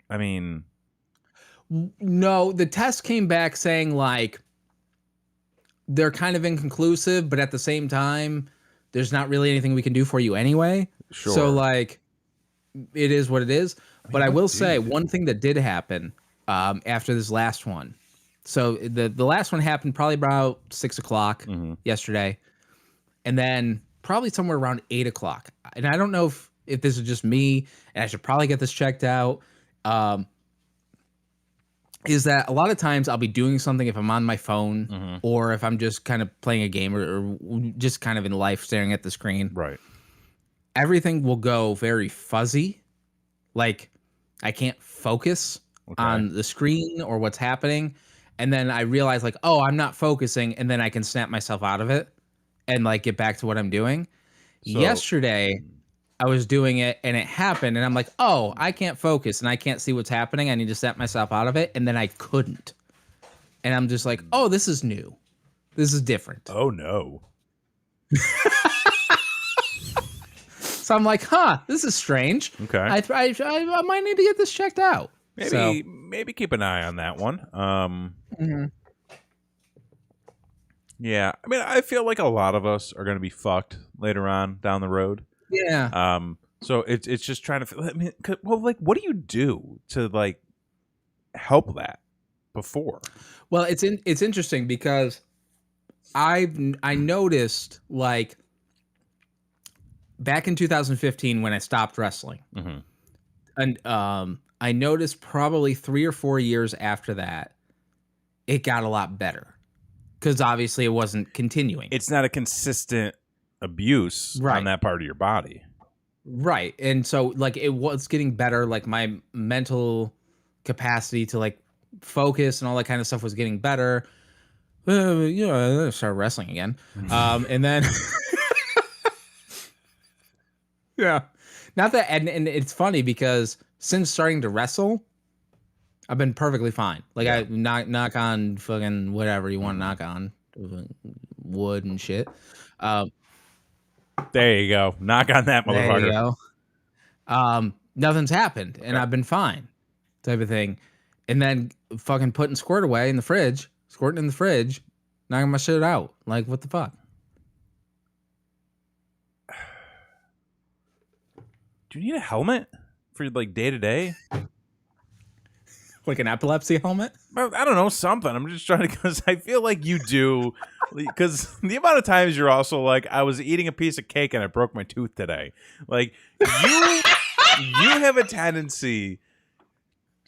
I mean, no, the test came back saying like, they're kind of inconclusive, but at the same time, there's not really anything we can do for you anyway. Sure. So like, it is what it is. But I will say one thing that did happen after this last one. So the last one happened probably about 6 o'clock yesterday, and then probably somewhere around 8 o'clock. And I don't know if this is just me, and I should probably get this checked out. Is that a lot of times I'll be doing something if I'm on my phone or if I'm just kind of playing a game or just kind of in life staring at the screen. Right. Everything will go very fuzzy. Like I can't focus on the screen or what's happening. And then I realize like, oh, I'm not focusing. And then I can snap myself out of it and like get back to what I'm doing. So, yesterday, I was doing it and it happened and I'm like, oh, I can't focus and I can't see what's happening. I need to snap myself out of it. And then I couldn't. And I'm just like, oh, this is new. This is different. Oh no. So I'm like, huh, this is strange. Okay. I might need to get this checked out. Maybe keep an eye on that one. Mhm. Yeah. I mean, I feel like a lot of us are going to be fucked later on down the road. Yeah. So it's just trying to. I mean, well, like, what do you do to like help that before? Well, it's interesting because I noticed like back in 2015 when I stopped wrestling, Mm-hmm. and I noticed probably 3 or 4 years after that, it got a lot better because obviously it wasn't continuing. It's not a consistent abuse on Right. that part of your body. Right. And so like it was getting better, like my mental capacity to like focus and all that kind of stuff was getting better. I started wrestling again. And then yeah. Not that and it's funny because since starting to wrestle, I've been perfectly fine. Like Yeah. I knock on fucking whatever you want to knock on, wood and shit. Um, There you go. Knock on that there motherfucker. you go. Nothing's happened and I've been fine, type of thing. And then fucking putting Squirt away in the fridge, squirting in the fridge, knocking my shit out. Like, what the fuck? Do you need a helmet for like day to day? Like an epilepsy helmet? I don't know, something. I'm just trying to, because I feel like you do, because the amount of times you're also like, I was eating a piece of cake and I broke my tooth today. Like you have a tendency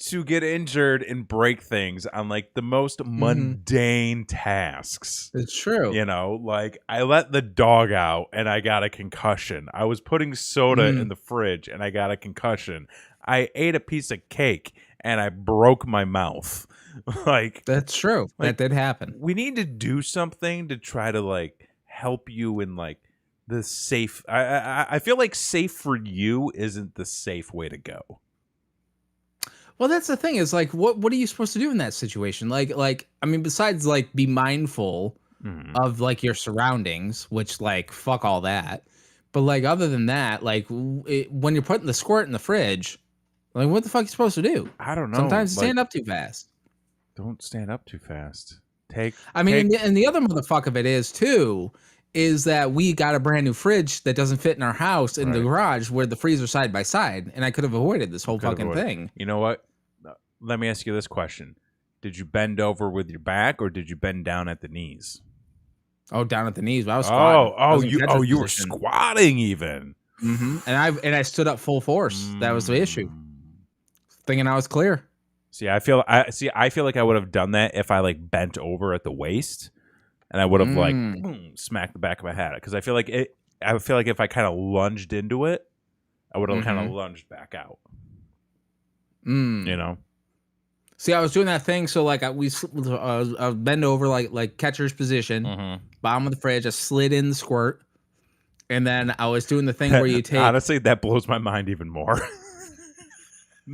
to get injured and break things on like the most mundane tasks. It's true. You know, like I let the dog out and I got a concussion. I was putting soda in the fridge and I got a concussion. I ate a piece of cake and I broke my mouth. Like, that's true. Like, that did happen. We need to do something to try to like help you in like the safe. I feel like safe for you isn't the safe way to go. Well, that's the thing is like, what are you supposed to do in that situation? Like, I mean, besides like be mindful of like your surroundings, which like, fuck all that. But like, other than that, like when you're putting the Squirt in the fridge, like what the fuck are you supposed to do? I don't know. Sometimes you stand up too fast. Don't stand up too fast. I mean, and the other motherfucker of it is too, is that we got a brand new fridge that doesn't fit in our house in the garage where the freezer's side by side, and I could have avoided this whole fucking thing. You know what? Let me ask you this question: did you bend over with your back, or did you bend down at the knees? Oh, down at the knees. I was squatting. You were squatting even. And I stood up full force. That was the issue. Thinking I was clear. I feel like I would have done that if I like bent over at the waist, and I would have like smacked the back of my head, because I feel like if I kind of lunged into it, I would have kind of lunged back out. You know. See, I was doing that thing, so like I bend over like catcher's position, bottom of the fridge. I slid in the Squirt, and then I was doing the thing where you take. Honestly, that blows my mind even more.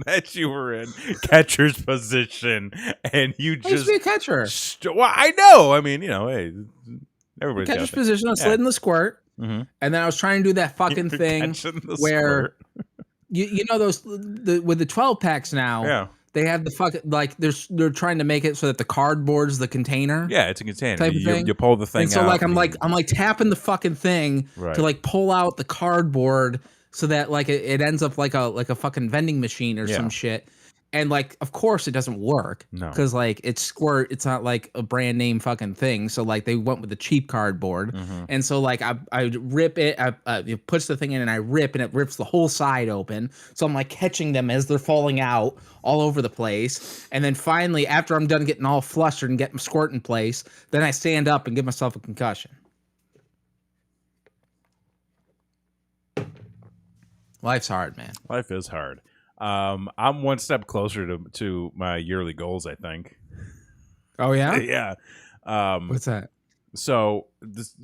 That you were in catcher's position and you just used to be a catcher. Well, I know. I mean, you know, hey, everybody's catcher's position. I slid in the Squirt, and then I was trying to do that fucking thing where you know those with the 12 packs now. Yeah. They have the fucking like they're trying to make it so that the cardboard's the container. Yeah, it's a container. Type of thing. You pull the thing and so out. Like I'm like tapping the fucking thing to like pull out the cardboard so that like it ends up like a fucking vending machine or some shit. And like of course it doesn't work. No. Because like it's Squirt, it's not like a brand name fucking thing. So like they went with the cheap cardboard. And so like I rip it, it puts the thing in and I rip and it rips the whole side open. So I'm like catching them as they're falling out all over the place. And then finally, after I'm done getting all flustered and getting Squirt in place, then I stand up and give myself a concussion. Life's hard, man. Life is hard. I'm one step closer to my yearly goals, I think. Oh yeah? Yeah. What's that? So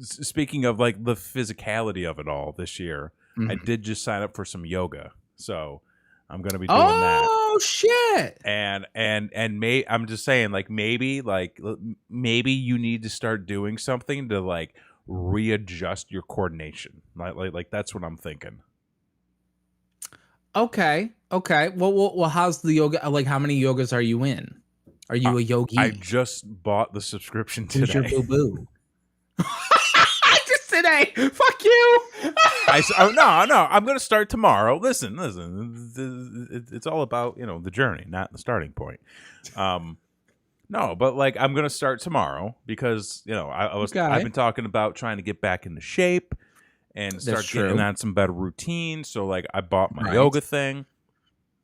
speaking of like the physicality of it all this year, I did just sign up for some yoga. So I'm gonna be doing that. Oh shit. I'm just saying, like maybe you need to start doing something to like readjust your coordination. Like that's what I'm thinking. Okay. Okay. Well, how's the yoga? Like, how many yogas are you in? Are you a I yogi? just bought the subscription Who's your today. boo boo? Just today. Fuck you. No, I'm gonna start tomorrow. Listen. It's all about the journey, not the starting point. No, but like I'm gonna start tomorrow because I've Okay. been talking about trying to get back into shape and That's start getting true. on some better routines. So like I bought my Right. yoga thing.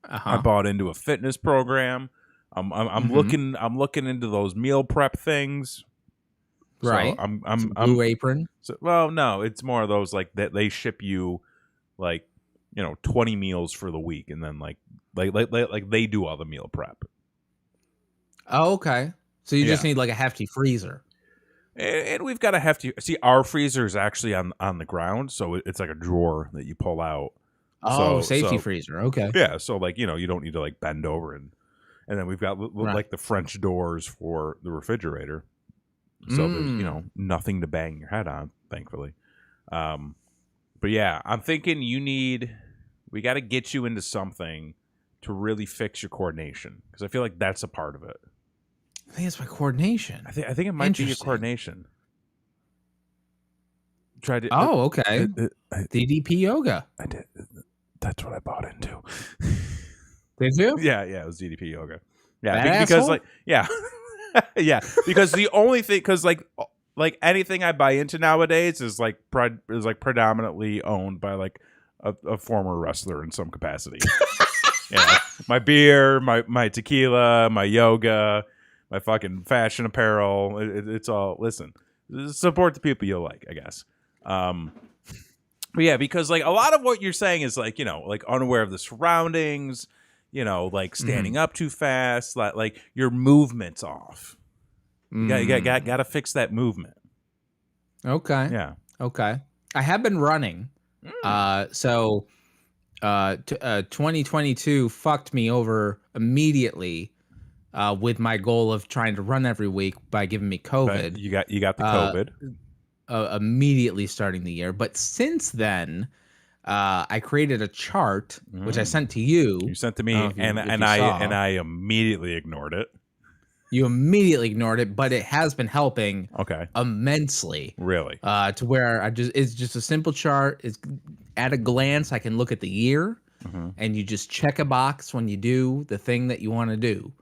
I Uh-huh. bought into a fitness program. Mm-hmm. I'm looking into those meal prep things. So Right. Some Blue Apron. well, no, it's more of those like that they ship you like 20 meals for the week, and then like they do all the meal prep. Oh, okay. So you just Yeah, need like a hefty freezer. and we've got a hefty. See, our freezer is actually on the ground, so it's like a drawer that you pull out. Oh, So safety so freezer. Okay. yeah, so like you don't need to like bend over and then we've got Right. like the French doors for the refrigerator. So there's Mm. nothing to bang your head on, thankfully. But yeah, I'm thinking we got to get you into something to really fix your coordination because I feel like that's a part of it. I think it's my coordination. I think it might be your Interesting. coordination. Tried to. Oh, okay. I DDP yoga. did. That's what I bought into. Did you? Yeah, it was DDP yoga. Yeah, That because asshole? like yeah, because the only thing because like anything I buy into nowadays is like predominantly owned by like a former wrestler in some capacity. My beer, my tequila, my yoga, my fucking fashion apparel. It's all listen. Support the people you like, I guess. But yeah, because like a lot of what you're saying is like like unaware of the surroundings. Like standing Mhm. up too fast, like your movement's off. You Mm. got to fix that movement. Okay. Yeah. Okay. I have been running. Mm. 2022 fucked me over immediately with my goal of trying to run every week by giving me But COVID. you got the Uh, COVID. Immediately starting the year, but since then, I created a chart which I Mm. sent to you. You sent to I don't know me, if you saw. I immediately ignored it. You immediately ignored it, but it has been helping Okay. immensely. Really? To where it's just a simple chart. It's at a glance, I can look at the year, Mm-hmm. and you just check a box when you do the thing that you want to do.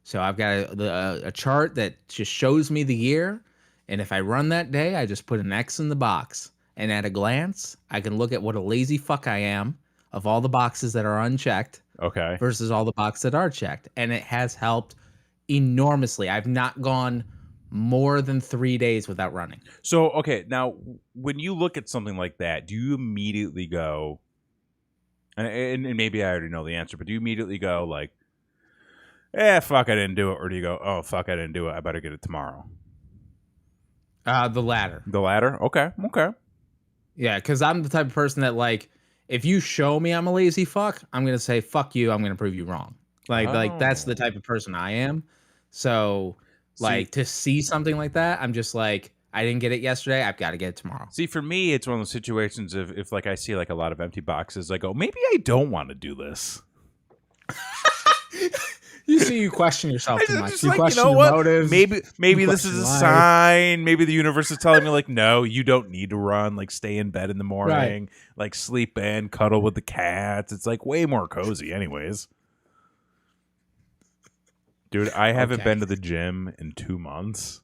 So I've got a chart that just shows me the year, and if I run that day, I just put an X in the box. And at a glance, I can look at what a lazy fuck I am of all the boxes that are unchecked Okay. versus all the boxes that are checked, and it has helped enormously. I've not gone more than 3 days without running. So okay, now when you look at something like that, do you immediately go? And maybe I already know the answer, but do you immediately go like, fuck, I didn't do it," or do you go, "Oh fuck, I didn't do it. I better get it tomorrow"? The latter. The latter. Okay. Okay. Yeah, because I'm the type of person that like, if you show me I'm a lazy fuck, I'm gonna say fuck you. I'm gonna prove you wrong. Like that's the Oh. type of person I am. So See, like to see something like that, I'm just like, I didn't get it yesterday. I've got to get it tomorrow. See, for me, it's one of those situations if like I see like a lot of empty boxes, I go, maybe I don't want to do this. You see, you question yourself too I'm much. just You like, you question know your what? motives. Maybe You this is question a life. sign. Maybe the universe is telling me like, no, you don't need to run. Like, stay in bed in the Right. morning. Like, sleep in, cuddle with the cats. It's like way more cozy, anyways. Dude, I haven't Okay. been to the gym in 2 months.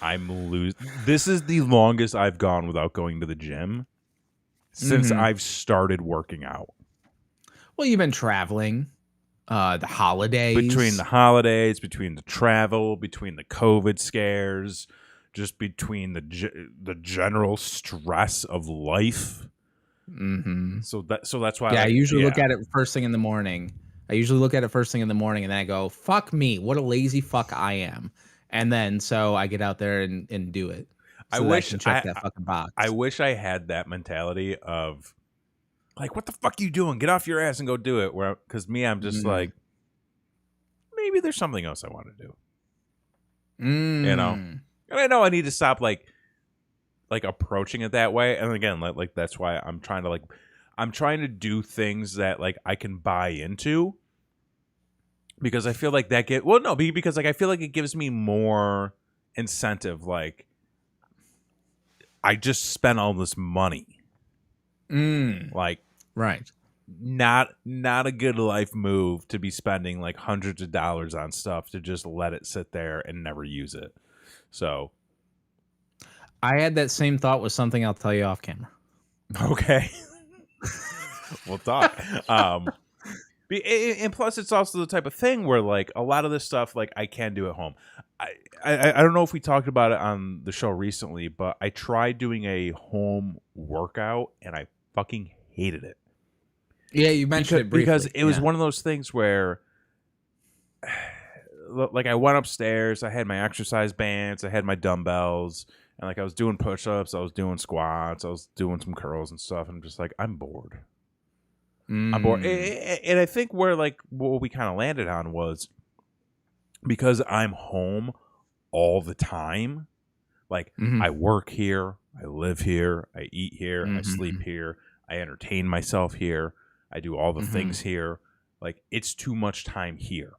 I'm losing. This is the longest I've gone without going to the gym since Mhm. I've started working out. Well, you've been traveling. The Between holidays. the holidays, between the travel, between the COVID scares, just between the general stress of life. Mm-hmm. So that's why Yeah, I like usually look at it first thing in the morning. And then I go, fuck me, what a lazy fuck I am. And then so I get out there and do it I so that I wish can check that fucking I box. wish I had that mentality of Like, what the fuck are you doing? Get off your ass and go do it. Where, because me, I'm just like, maybe there's something else I want to do. You know, and I know I need to stop like approaching it that way. And again, like that's why I'm trying to do things that like I can buy into, because I feel like because like I feel like it gives me more incentive. Like, I just spent all this money. Like, right. Not a good life move to be spending like hundreds of dollars on stuff to just let it sit there and never use it. So I had that same thought with something I'll tell you off camera. Okay. We'll talk. And plus it's also the type of thing where like a lot of this stuff like I can do at home. I don't know if we talked about it on the show recently, but I tried doing a home workout and I fucking hated it. Yeah, you mentioned it briefly. Because it was one of those things where, like, I went upstairs, I had my exercise bands, I had my dumbbells, and, like, I was doing push-ups, I was doing squats, I was doing some curls and stuff, and I'm just like, I'm bored. I'm bored. And I think where, like, what we kind of landed on was, because I'm home all the time, like, I work here, I live here, I eat here, I sleep here, I entertain myself here, I do all the things here. Like, it's too much time here.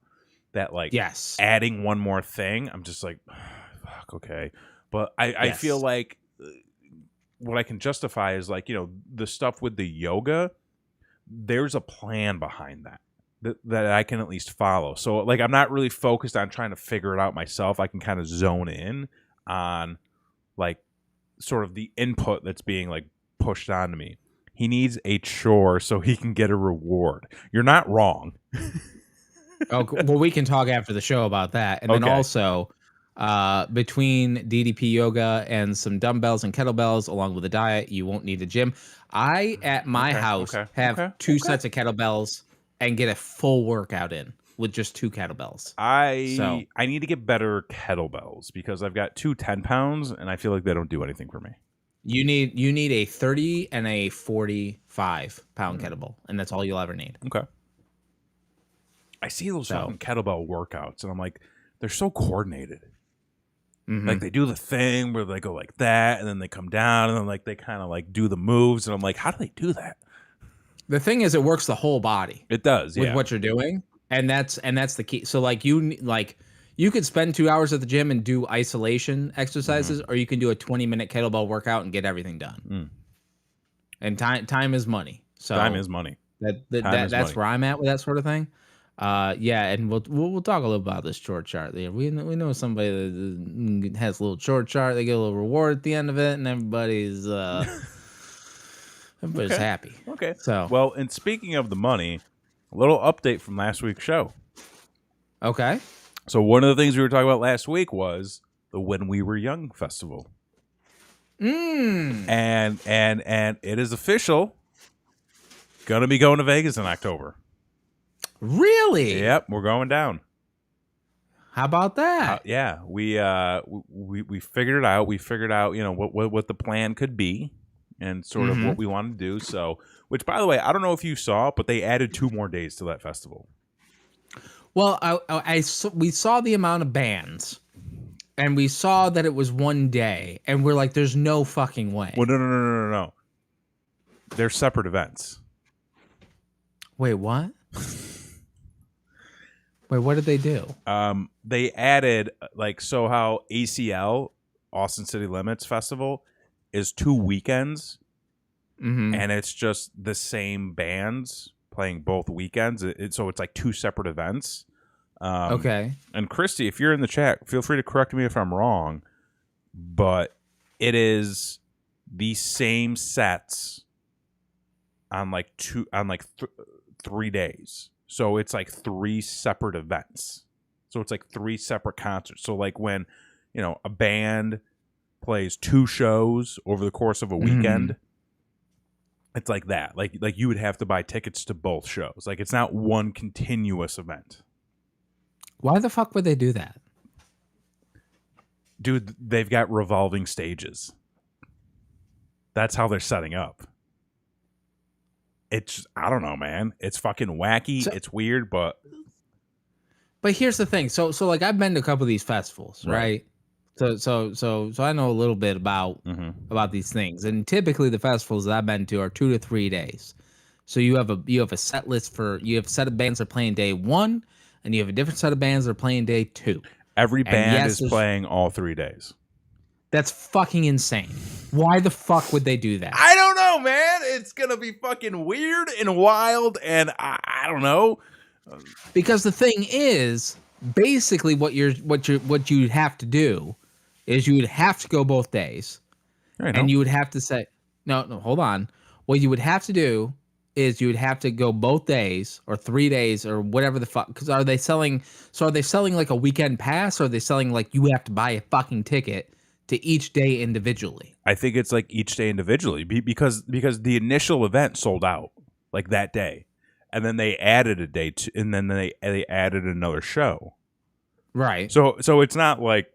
That, like, adding one more thing, I'm just like, fuck, okay. But I feel like what I can justify is, like, you know, the stuff with the yoga, there's a plan behind that I can at least follow. So, like, I'm not really focused on trying to figure it out myself. I can kind of zone in on, like, sort of the input that's being, like, pushed onto me. He needs a chore so he can get a reward. You're not wrong. Oh, well, we can talk after the show about that. And then also, between DDP yoga and some dumbbells and kettlebells, along with a diet, you won't need a gym. I, at my house, have two sets of kettlebells and get a full workout in with just 2 kettlebells. I need to get better kettlebells because I've got 2 10-pounds, and I feel like they don't do anything for me. You need a 30 and a 45-pound kettlebell, and that's all you'll ever need. Okay. I see those fucking kettlebell workouts, and I'm like, they're so coordinated. Like, they do the thing where they go like that, and then they come down, and then like they kind of like do the moves, and I'm like, how do they do that? The thing is, it works the whole body. It does, with what you're doing, and that's the key. So like you could spend 2 hours at the gym and do isolation exercises, or you can do a 20-minute kettlebell workout and get everything done. And time is money. So time is money. That's where I'm at with that sort of thing. And we'll talk a little about this chore chart there. We know somebody that has a little chore chart. They get a little reward at the end of it, and everybody's happy. Okay. So well, and speaking of the money, a little update from last week's show. Okay. So one of the things we were talking about last week was the When We Were Young festival. And it is official. Gonna be going to Vegas in October. Really? Yep, we're going down. How about that? Yeah, we figured it out. We figured out, you know, what the plan could be and sort of what we want to do. So, which, by the way, I don't know if you saw, but they added 2 more days to that festival. Well, we saw the amount of bands, and we saw that it was 1 day, and we're like, "There's no fucking way." Well, no. They're separate events. Wait, what? Wait, what did they do? They added, like, so how ACL, Austin City Limits Festival, is 2 weekends, and it's just the same bands playing both weekends. So it's like 2 separate events. Okay. And Christy, if you're in the chat, feel free to correct me if I'm wrong, but it is the same sets on like 3 days. So it's like 3 separate events. So it's like 3 separate concerts. So like when, you know, a band plays 2 shows over the course of a weekend, it's like that. Like you would have to buy tickets to both shows. Like, it's not one continuous event. Why the fuck would they do that? Dude, they've got revolving stages. That's how they're setting up. it's I don't know, man. It's fucking wacky. So, It's weird, but here's the thing. So like I've been to a couple of these festivals, right. right? So I know a little bit Mm-hmm. about these things. And typically the festivals that I've been to are 2 to 3 days. So you have a set list you have a set of bands that are playing day 1 and you have a different set of bands that are playing day 2. Every And band yes, is playing all 3 days. that's fucking insane. Why the fuck would they do that? I don't know, man. It's gonna be fucking weird and wild, and I don't know. Because the thing is, basically what you'd have to do is you would have to go both days. I know. And you would have to say, no, hold on. What you would have to do is you would have to go both days or 3 days or whatever the fuck. Because are they selling like a weekend pass, or are they selling like you have to buy a fucking ticket to each day individually? I think it's like each day individually because the initial event sold out like that day, and then they added a day and then they added another show. Right. So it's not like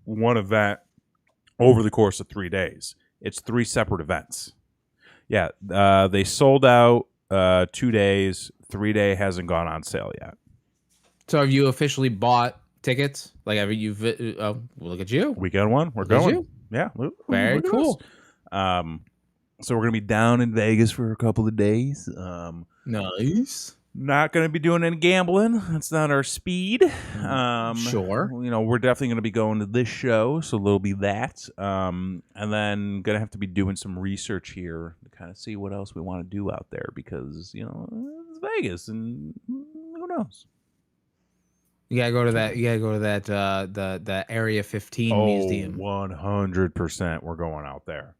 one event over the course of 3 days. It's 3 separate events. Yeah, they sold out 2 days. 3-day hasn't gone on sale yet. So have you officially bought tickets? Like, have you? Look at you. Weekend one, we're Look at going. you. Yeah, Very look at cool. us. So we're gonna be down in Vegas for a couple of days. Nice. Not gonna be doing any gambling. That's not our speed. Sure. You know, we're definitely gonna be going to this show, so there'll be that. And then gonna have to be doing some research here to kind of see what else we want to do out there because you know it's Vegas and who knows. You gotta go to that. You gotta go to that. The Area 15 museum. 100%. We're going out there.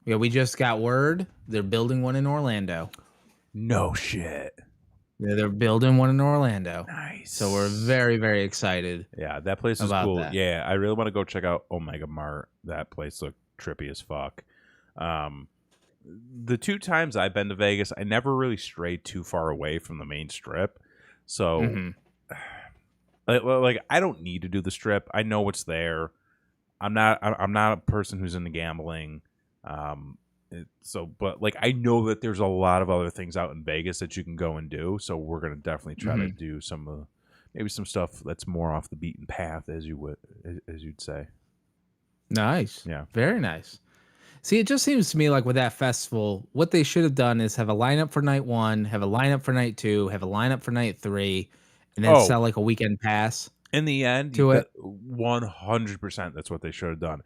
Yeah, we just got word they're building one in Orlando. No shit. Yeah, they're building one in Orlando. Nice. So we're very, very excited. Yeah, that place is about cool. that. Yeah, I really want to go check out Omega Mart. That place looked trippy as fuck. The 2 times I've been to Vegas, I never really strayed too far away from the main strip. So, like, I don't need to do the strip. I know what's there. I'm not a person who's into gambling. But like I know that there's a lot of other things out in Vegas that you can go and do. So we're gonna definitely try to do maybe some stuff that's more off the beaten path, as you'd say. Nice. Yeah. Very nice. See, it just seems to me like with that festival, what they should have done is have a lineup for night 1, have a lineup for night 2, have a lineup for night 3, and then sell like a weekend pass. In the end, to it. 100%. That's what they should have done.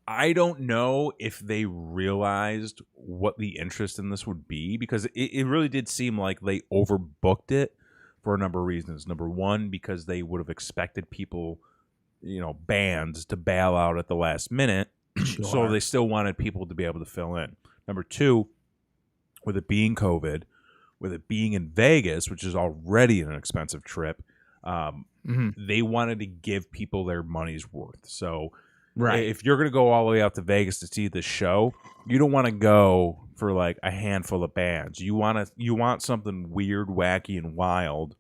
I don't know if they realized what the interest in this would be because it really did seem like they overbooked it for a number of reasons. Number one, because they would have expected people, bands to bail out at the last minute. Sure. So they still wanted people to be able to fill in. Number two, with it being COVID, with it being in Vegas, which is already an expensive trip, they wanted to give people their money's worth. So right. if you're going to go all the way out to Vegas to see this show, you don't want to go for like a handful of bands. You want something weird, wacky, and wild.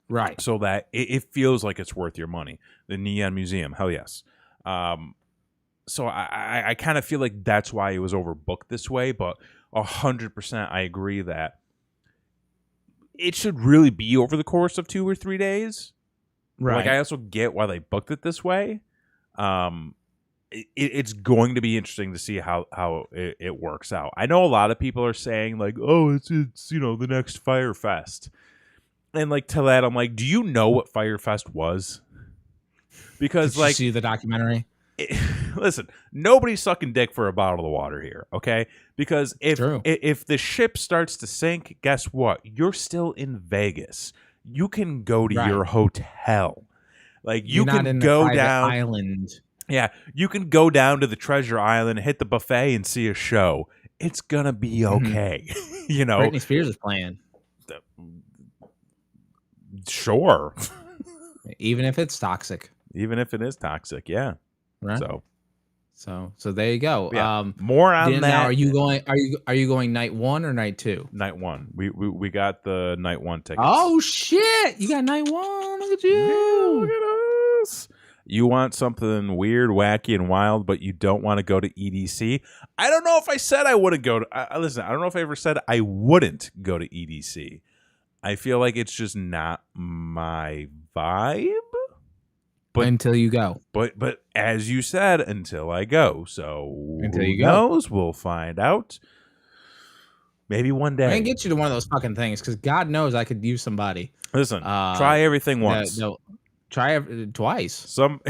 Right. So that it feels like it's worth your money. The Neon Museum, hell yes. So I kind of feel like that's why it was overbooked this way, but 100% I agree that it should really be over the course of 2 or 3 days. Right. Like I also get why they booked it this way. It's going to be interesting to see how it works out. I know a lot of people are saying like, oh, it's the next Fyre Fest. And like to that, I'm like, do you know what Fyre Fest was? Because Did you like see the documentary? Listen, nobody's sucking dick for a bottle of water here, okay? Because if the ship starts to sink, guess what? You're still in Vegas. You can go to your hotel. Like you You're can go down island. Yeah, you can go down to the Treasure Island, hit the buffet, and see a show. It's gonna be okay. Britney Spears is playing. Sure. Even if it's toxic. Even if it is toxic, yeah. Right. So there you go. Yeah. More on that. Now, are you going night 1 or night 2? Night 1. We got the night 1 tickets. Oh shit! You got night 1. Look at you. Yeah, look at us. You want something weird, wacky, and wild, but you don't want to go to EDC. I don't know if I said I wouldn't go to. Listen, I don't know if I ever said I wouldn't go to EDC. I feel like it's just not my vibe. But, until you go. But as you said, until I go. So Until who you go. knows? We'll find out. Maybe one day. I can get you to one of those fucking things because God knows I could use somebody. Listen, try everything once. No, try twice. Some.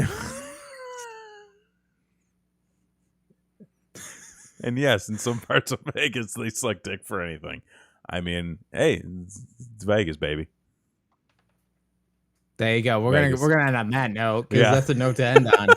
And yes, in some parts of Vegas, they suck dick for anything. I mean, hey, it's Vegas, baby. There you go. We're gonna end on that note because that's a note to end on.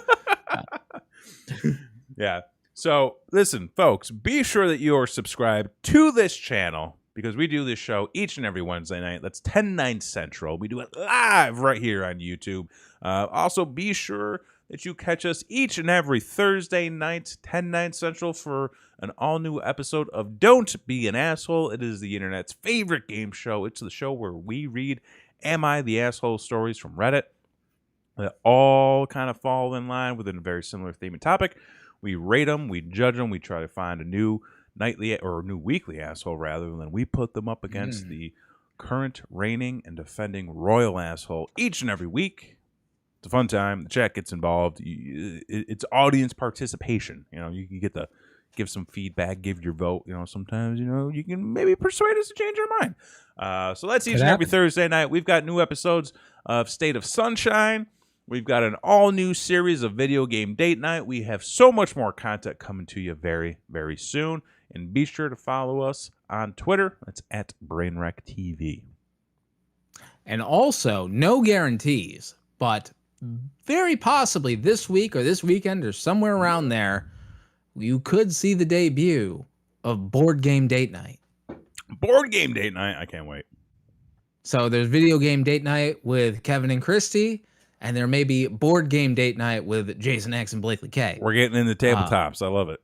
Yeah. So listen, folks, be sure that you are subscribed to this channel because we do this show each and every Wednesday night. That's 10/9 Central. We do it live right here on YouTube. Also, be sure that you catch us each and every Thursday night, 10/9 Central, for an all-new episode of Don't Be an Asshole. It is the internet's favorite game show. It's the show where we read Am I the Asshole stories from Reddit that all kind of fall in line within a very similar theme and topic. We rate them, we judge them, we try to find a new nightly or a new weekly asshole rather, and then we put them up against the current reigning and defending royal asshole each and every week. It's a fun time. The chat gets involved. It's audience participation. You know, you can get to give some feedback, give your vote. You know, sometimes, you know, you can maybe persuade us to change our mind. So that's each and every Thursday night. We've got new episodes of State of Sunshine. We've got an all-new series of Video Game Date Night. We have so much more content coming to you very, very soon. And be sure to follow us on Twitter. That's at BrainWreckTV. And also, no guarantees, but very possibly this week or this weekend or somewhere around there, you could see the debut of Board Game Date Night. Board Game Date Night? I can't wait. So there's Video Game Date Night with Kevin and Christy, and there may be Board Game Date Night with Jason X and Blakely K. We're getting into tabletops. I love it.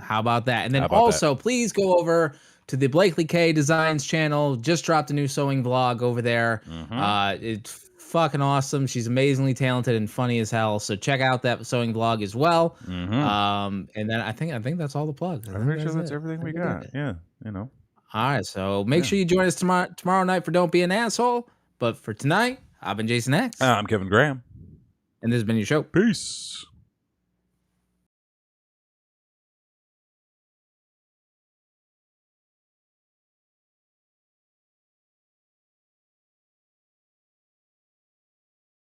How about that? And then also, please go over to the Blakely K Designs channel. Just dropped a new sewing vlog over there. It's fucking awesome. She's amazingly talented and funny as hell. So check out that sewing vlog as well. And then I think that's all the plugs. I'm pretty sure that's everything we got. Yeah, you know. All right, so make sure you join us tomorrow night for Don't Be an Asshole. But for tonight, I've been Jason X. I'm Kevin Graham. And this has been your show. Peace.